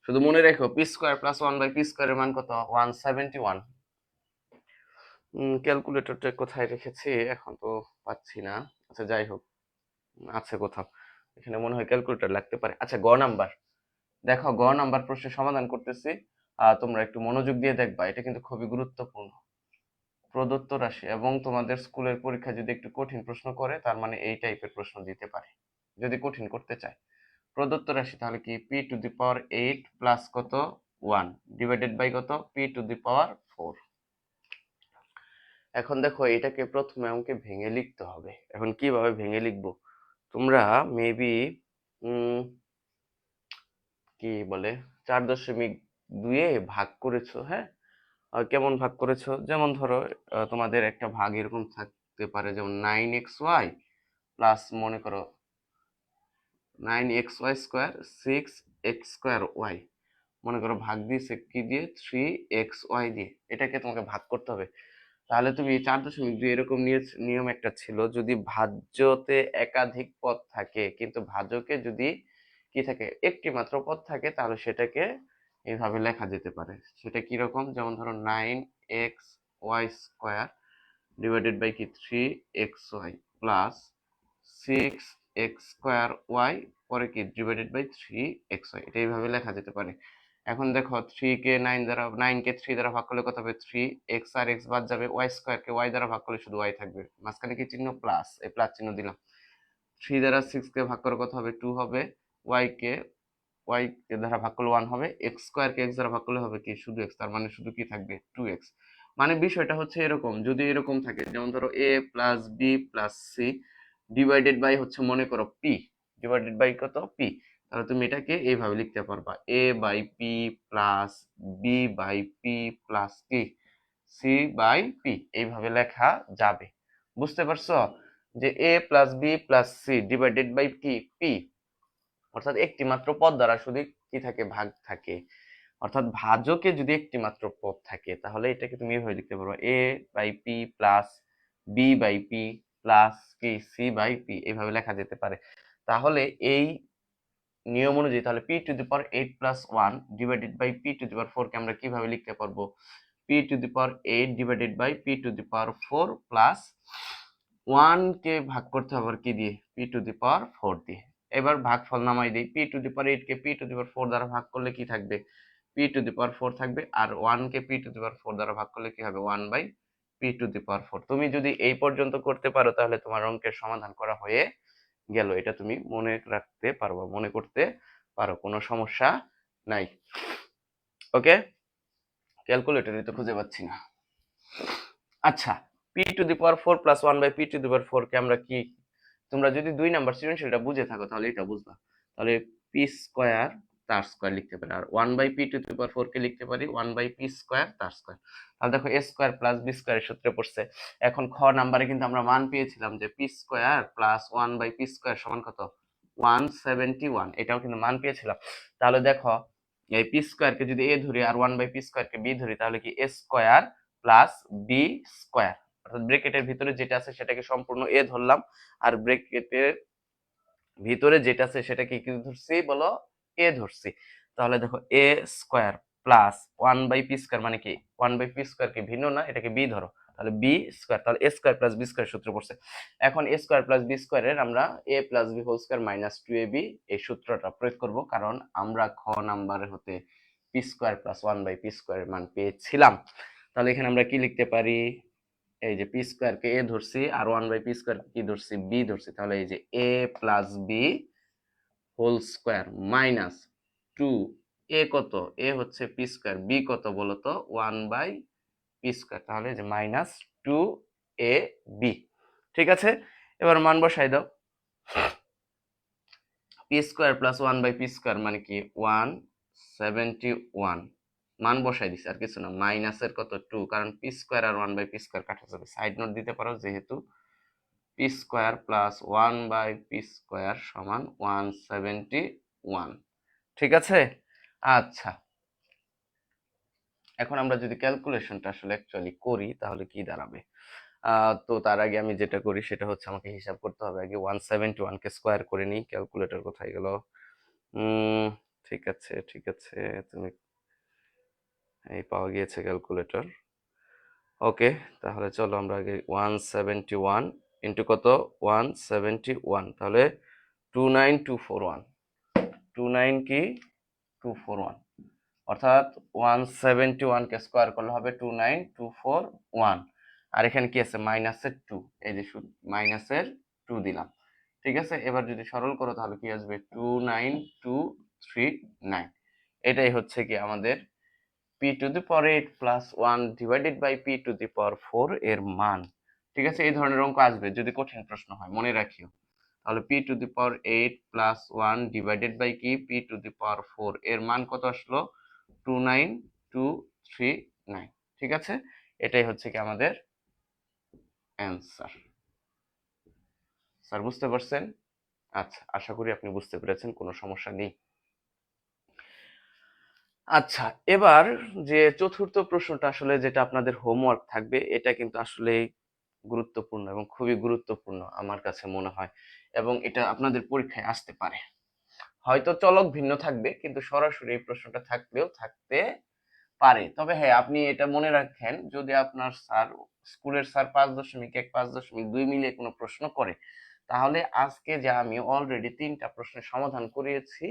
শুধু মনে রেখো P square plus 1 by P স্কোয়ারের মান কত 171। ক্যালকুলেটরটা কোথায় রেখেছি এখন তো পাচ্ছি না। আচ্ছা যাই হোক, আছে কোথাও, এখানে মনে হয় ক্যালকুলেটর লাগতে পারে। আচ্ছা গ নাম্বার, দেখো গ নাম্বার প্রশ্নের সমাধান করতেছি, তোমরা একটু মনোযোগ দিয়ে দেখবা, এটা কিন্তু খুবই গুরুত্বপূর্ণ। প্রদত্ত রাশি এবং তোমাদের স্কুলের পরীক্ষা যদি একটু কঠিন প্রশ্ন করে, তার মানে এই টাইপের প্রশ্ন দিতে পারে যদি কঠিন করতে চায়। প্রদত্ত রাশি তাহলে কি P to the power 8 plus কত 1 ডিভাইডেড বাই কত পি টু দি পাওয়ার 4। এখন দেখো এটাকে প্রথমে আমাকে ভেঙে লিখতে হবে। এখন কিভাবে ভেঙে লিখবো, তোমরা মেবি কি বলে 4.2 ভাগ করেছো। হ্যাঁ, কেমন ভাগ করেছো, যেমন ধরো তোমাদের একটা ভাগ এরকম থাকতে পারে, যেমন 9xy প্লাস মনে করো 9xy square 6x square Y, মনে করো ভাগ দিয়েছে কি দিয়ে 3xy দিয়ে, এটাকে তোমাকে ভাগ করতে হবে। তাহলে তুমি 4.2 এরকম নিয়ম একটা ছিল, যদি ভাজ্যতে একাধিক পদ থাকে কিন্তু ভাজকে যদি কি থাকে একটি মাত্র পদ থাকে, তাহলে সেটাকে এইভাবে লেখা যেতে পারে। সেটা কি রকম, যেমন ধরো 9xy স্কোয়ার ডিভাইডেড বাই কি 3xy plus 6x square Y পরে কি ডিভাইডেড বাই 3xy, এটা এইভাবে লেখা যেতে পারে। এখন দেখো 3 কে 9 দ্বারা 9 কে 3 দ্বারা ভাগ করলে কত হবে 3x, আর x বাদ যাবে, y স্কয়ার কে y দ্বারা ভাগ করলে শুধু y থাকবে, মাঝখানে কি চিহ্ন প্লাস, এই প্লাস চিহ্ন দিলাম। 3 দ্বারা 6 কে ভাগ করে কত হবে 2 হবে, y কে y কে দ্বারা ভাগ করলে 1 হবে, x স্কয়ার কে x দ্বারা ভাগ করলে হবে কি শুধু x, তার মানে শুধু কি থাকবে 2x। মানে বিষয়টা হচ্ছে এরকম, যদি এরকম থাকে যেমন ধরো a plus B plus C divided by হচ্ছে মনে করো p ডিভাইডেড বাই কত p, তাহলে তুমি এটাকে এইভাবে লিখতে পারবা a by P plus B by P plus কি সি বাই পি, এইভাবে লেখা যাবে। বুঝতে পারছো যে a plus B plus C divided by কি পি, অর্থাৎ একটি মাত্র পদ দ্বারা শুধু কি থাকে ভাগ থাকে, অর্থাৎ ভাজকে যদি একটি মাত্র পদ থাকে তাহলে এটাকে তুমি এইভাবে লিখতে পারো a by P plus B by P plus কি সি বাই পি, এইভাবে লেখা যেতে পারে। তাহলে এই নিয়ম অনুযায়ী তাহলে P to the power 8 plus 1 divided by P to the power 4 কে আমরা কিভাবে লিখতে পারবো, P to the power 8 divided by P to the power 4 plus 1 কে ভাগ করতে হবে কি দিয়ে পি টু দি পাওয়ার 4 দিয়ে। এবার ভাগফল নামাই দিই, পি টু দি পাওয়ার 8 কে পি টু দি পাওয়ার 4 দ্বারা ভাগ করলে কি থাকবে পি টু দি পাওয়ার 4 থাকবে, আর 1 কে পি টু দি পাওয়ার 4 দ্বারা ভাগ করলে কি হবে 1 by P to the power 4। তুমি যদি এই পর্যন্ত করতে পারো তাহলে তোমার অঙ্কের সমাধান করা হয়ে গেল, এটা তুমি মনে রাখতে পারবা, মনে করতে পারো, কোনো সমস্যা নাই। ওকে, ক্যালকুলেটরে তো খুঁজে পাচ্ছি না। আচ্ছা, P to the power 4 plus 1 by P to the power 4 কে আমরা কি, তোমরা যদি 2 নাম্বার সৃজনশীলটা বুঝে থাকো তাহলে এটা বুঝবা। তাহলে পি স্কয়ার তার স্কয়ার লিখতে পারি, আর 1 by P to the power 4 কে লিখতে পারি 1 বাই পি স্কয়ার তার স্কয়ার। তাহলে দেখো এ স্কয়ার প্লাস বি স্কয়ারের সূত্রে পড়ছে। এখন খ নাম্বারে কিন্তু আমরা মান পেয়েছিলাম যে P square plus 1 by P square সমান কত 171, এটাও কিন্তু মান পেয়েছিলাম। তাহলে দেখো এই পি স্কয়ার কে যদি এ ধরি আর 1 বাই পি স্কয়ার কে বি ধরি, তাহলে কি A square plus B square, অর্থাৎ ব্র্যাকেটের ভিতরে যেটা আছে সেটাকে সম্পূর্ণ এ ধরলাম, আর ব্র্যাকেটের ভিতরে যেটা আছে সেটাকে কি ধরছি বলো এ ধরছি। তাহলে দেখো A square plus 1 by P square মানে কি 1 বাই পি স্কয়ার কি ভিন্ন না, এটাকে বি ধরো, তাহলে বি স্কয়ার, তাহলে A square plus B square সূত্র পড়ছে। এখন এ স্কয়ার প্লাস বি স্কয়ারের আমরা A plus B whole square minus 2ab এই সূত্রটা প্রয়োগ করব, কারণ আমরা খ নাম্বারে হতে P square plus 1 by P স্কয়ারের মান পেয়েছিলাম। তাহলে এখানে আমরা কি লিখতে পারি এই যে পি স্কোয়ার কে এ ধরছি আর 1/p² কি ধরছি বি ধরছি, তাহলে এই যে a plus B whole square minus 2 A কত, এ হচ্ছে p², বি কত বলতো 1/p², তাহলে যে মাইনাস 2ab। ঠিক আছে, এবার মান বসাই দাও। p² প্লাস 1/p² মানে কি 171, মান বসাই দিছি আর কিছু না, মাইনাসের কত 2, কারণ p² আর 1/p² কাটা যাবে, সাইড নোট দিতে পারো, যেহেতু p² প্লাস 1/p² সমান 171। ঠিক আছে, আচ্ছা এখন আমরা যদি ক্যালকুলেশনটা আসলে অ্যাকচুয়ালি করি তাহলে কি দাঁড়াবে। তো তার আগে আমি যেটা করি সেটা হচ্ছে আমাকে হিসাব করতে হবে, আগে 171 কে স্কোয়ার করে নিই। ক্যালকুলেটর কোথায় গেল? ঠিক আছে ঠিক আছে, তুমি এই পাওয়া গিয়েছে ক্যালকুলেটর। ওকে, তাহলে চলো আমরা আগে 171 ইন্টু কত 171, তাহলে 29241, 29 কি 241, অর্থাৎ 171 কে স্কোয়ার করলে হবে 29241, আর এখানে কি আছে মাইনাসের 2, এই যে মাইনাসের 2 দিলাম। ঠিক আছে, এবার যদি সরল করো তাহলে কি আসবে 29239। এটাই হচ্ছে কি আমাদের p⁴ plus 1 divided by p⁴ এর মান। ঠিক আছে, এই ধরনের অঙ্ক আসবে যদি কঠিন প্রশ্ন হয়, মনে রাখিও। তাহলে p⁴ প্লাস 1 ডিভাইডেড বাই কি p⁴ এর মান কত আসলো 29239। ঠিক আছে, এটাই হচ্ছে কি আমাদের অ্যান্সার। স্যার বুঝতে পারছেন? আচ্ছা, আশা করি আপনি বুঝতে পেরেছেন, কোনো সমস্যা নেই। আচ্ছা, এবার যে চতুর্থ প্রশ্নটা আসলে যেটা আপনাদের হোমওয়ার্ক থাকবে, এটা কিন্তু আসলে গুরুত্বপূর্ণ এবং খুবই গুরুত্বপূর্ণ আমার কাছে মনে হয়, এবং এটা আপনাদের পরীক্ষায় আসতে পারে। হয়তো চলক ভিন্ন থাকবে, কিন্তু সরাসরি এই প্রশ্নটা থাকলেও থাকতে পারে। তবে হ্যাঁ, আপনি এটা মনে রাখেন, যদি আপনার স্যার স্কুলের স্যার 5.1 5.2 মিলিয়ে কোনো প্রশ্ন করে, তাহলে আজকে যে আমি অলরেডি 3টা প্রশ্নের সমাধান করিয়েছি,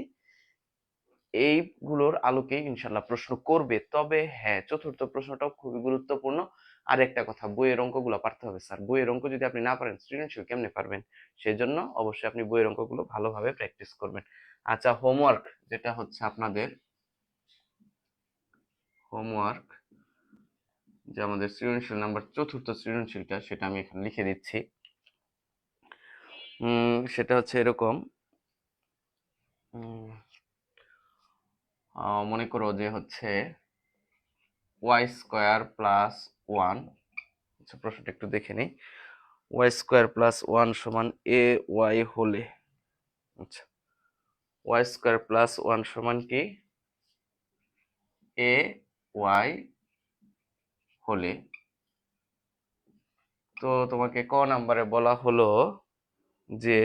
এইগুলোর আলোকেই ইনশাল্লাহ প্রশ্ন করবে। তবে হ্যাঁ, চতুর্থ প্রশ্নটাও খুবই গুরুত্বপূর্ণ। আর একটা কথা, বইয়ের অঙ্কগুলো পারতে হবে স্যার। বইয়ের অঙ্ক যদি আপনি না পারেন, সৃজনশীল কেমনে পারবেন? সেই জন্য অবশ্যই আপনি বইয়ের অঙ্কগুলো ভালোভাবে প্র্যাকটিস করবেন। আচ্ছা, হোমওয়ার্ক যেটা হচ্ছে আপনাদের হোমওয়ার্ক, যে আমাদের সৃজনশীল নাম্বার চতুর্থ সৃজনশীলটা, সেটা আমি এখানে লিখে দিচ্ছি। সেটা হচ্ছে এরকম, মনে করো যে হচ্ছে y² প্লাস 1, আচ্ছা প্রশ্নটা একটু দেখে নিই। y² প্লাস 1 সমান ay হলে, আচ্ছা y² প্লাস 1 সমান কি ay হলে, তো তোমাকে ক নাম্বারে বলা হলো যে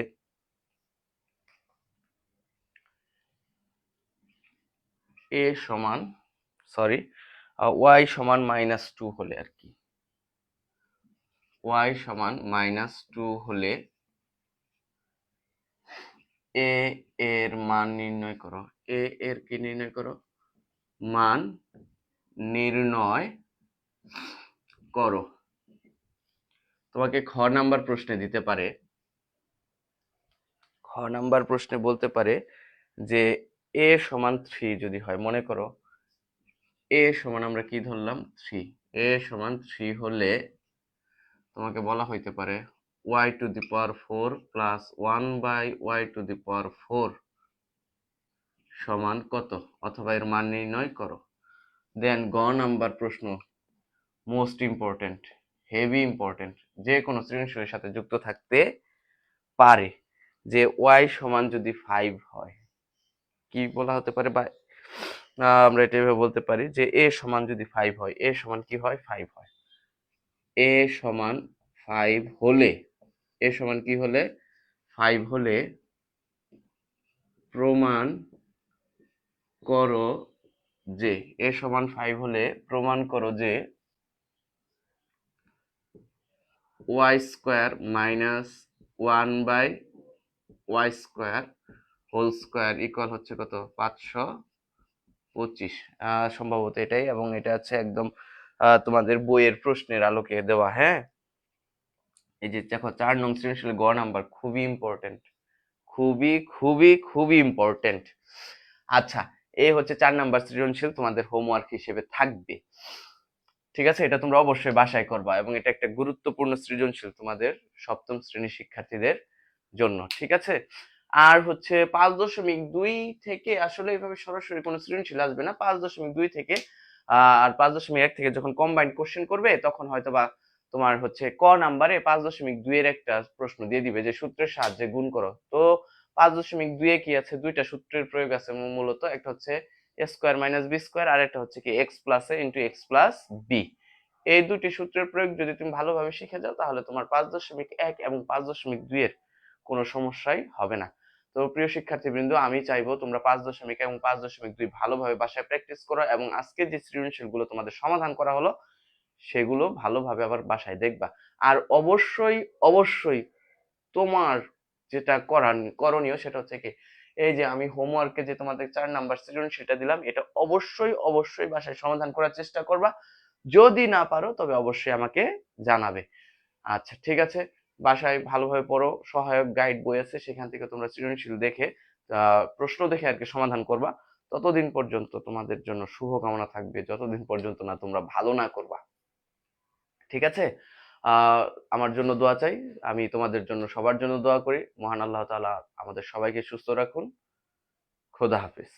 a সমান, সরি, y সমান -2 হলে আর কি, y সমান -2 হলে a এর মান নির্ণয় করো। a এর কি নির্ণয় করো? মান নির্ণয় করো। তোমাকে খ নাম্বার প্রশ্নে দিতে পারে, খ নাম্বার প্রশ্নে বলতে পারে যে a সমান 3 যদি হয়, মনে করো a সমান আমরা কি ধরলাম 3, a সমান 3 হলে তোমাকে বলা হইতে পারে y⁴ প্লাস 1/y⁴ সমান কত, অথবা এর মান নির্ণয় করো। দেন গ নাম্বার প্রশ্ন, মোস্ট ইম্পর্টেন্ট, হেভি ইম্পর্টেন্ট, যে কোনো সৃজনশীলের সাথে যুক্ত থাকতে পারে, যে y সমান যদি 5 হয়, কি বলা হতে পারে, বা আমরা এটা এভাবে বলতে পারি যে a সমান যদি 5 হয়, a সমান কি হয় 5 হয়, a সমান 5 হলে, a সমান কি হলে 5 হলে প্রমাণ করো যে, a সমান 5 হলে প্রমাণ করো যে y² minus 1/y² whole square equal হচ্ছে কত 525, সম্ভবত এটাই, এবং এটা হচ্ছে একদম তোমাদের বইয়ের প্রশ্নের আলোকে দেওয়া। হ্যাঁ, এই যে দেখো 4 নং সৃজনশীল গ নাম্বার খুবই ইম্পর্টেন্ট, খুবই খুবই খুবই ইম্পর্টেন্ট। আচ্ছা, এই হচ্ছে 4 নাম্বার সৃজনশীল তোমাদের হোমওয়ার্ক হিসেবে থাকবে। ঠিক আছে, এটা তোমরা অবশ্যই বাসায় করবা এবং এটা একটা গুরুত্বপূর্ণ সৃজনশীল তোমাদের সপ্তম শ্রেণীর শিক্ষার্থীদের জন্য। ঠিক আছে, আর হচ্ছে 5.2 থেকে আসলে এইভাবে সরাসরি কোনো সৃজনশীল আসবে না। 5.2 থেকে আর 5.1 থেকে যখন কম্বাইন্ড কোশ্চেন করবে তখন হয়তো বা তোমার হচ্ছে ক নাম্বারে 5.2 এর একটা প্রশ্ন দিয়ে দিবে যে সূত্রের সাহায্যে গুণ করো। তো 5.2 কি আছে, দুইটা সূত্রের প্রয়োগ আছে মূলত, একটা হচ্ছে এ স্কোয়ার মাইনাস বি স্কোয়ার, আর একটা হচ্ছে কি এক্স প্লাস এ ইন্টু এক্স প্লাস বি। এই দুটি সূত্রের প্রয়োগ যদি তুমি ভালোভাবে শিখে যাও তাহলে তোমার 5.1 এবং 5.2 এর কোনো সমস্যাই হবে না। তো প্রিয় শিক্ষার্থীবৃন্দ, আমি চাইবো তোমরা 5.1 এবং 5.2 ভালোভাবে বাসায় প্র্যাকটিস করো এবং আজকে যে সৃজনশীল গুলো তোমাদের সমাধান করা হলো সেগুলো ভালোভাবে আবার বাসায় দেখবা। আর অবশ্যই অবশ্যই তোমার যেটা করণীয় সেটা হচ্ছে কি, এই যে আমি হোমওয়ার্কে যে তোমাদের 4 নাম্বার সৃজনশীলটা দিলাম এটা অবশ্যই অবশ্যই বাসায় সমাধান করার চেষ্টা করবা। যদি না পারো তবে অবশ্যই আমাকে জানাবে। আচ্ছা ঠিক আছে, বাসায় ভালোভাবে পড়ো, সহায়ক গাইড বই আছে সেখান থেকে তোমরা সৃজনশীল দেখে প্রশ্ন দেখে আর কি সমাধান করবা। ততদিন পর্যন্ত তোমাদের জন্য শুভকামনা থাকবে, যতদিন পর্যন্ত না তোমরা ভালো না করবা। ঠিক আছে, আহ আমার জন্য দোয়া চাই, আমি তোমাদের জন্য সবার জন্য দোয়া করি। মহান আল্লাহ তাআলা আমাদের সবাইকে সুস্থ রাখুন। খোদা হাফেজ।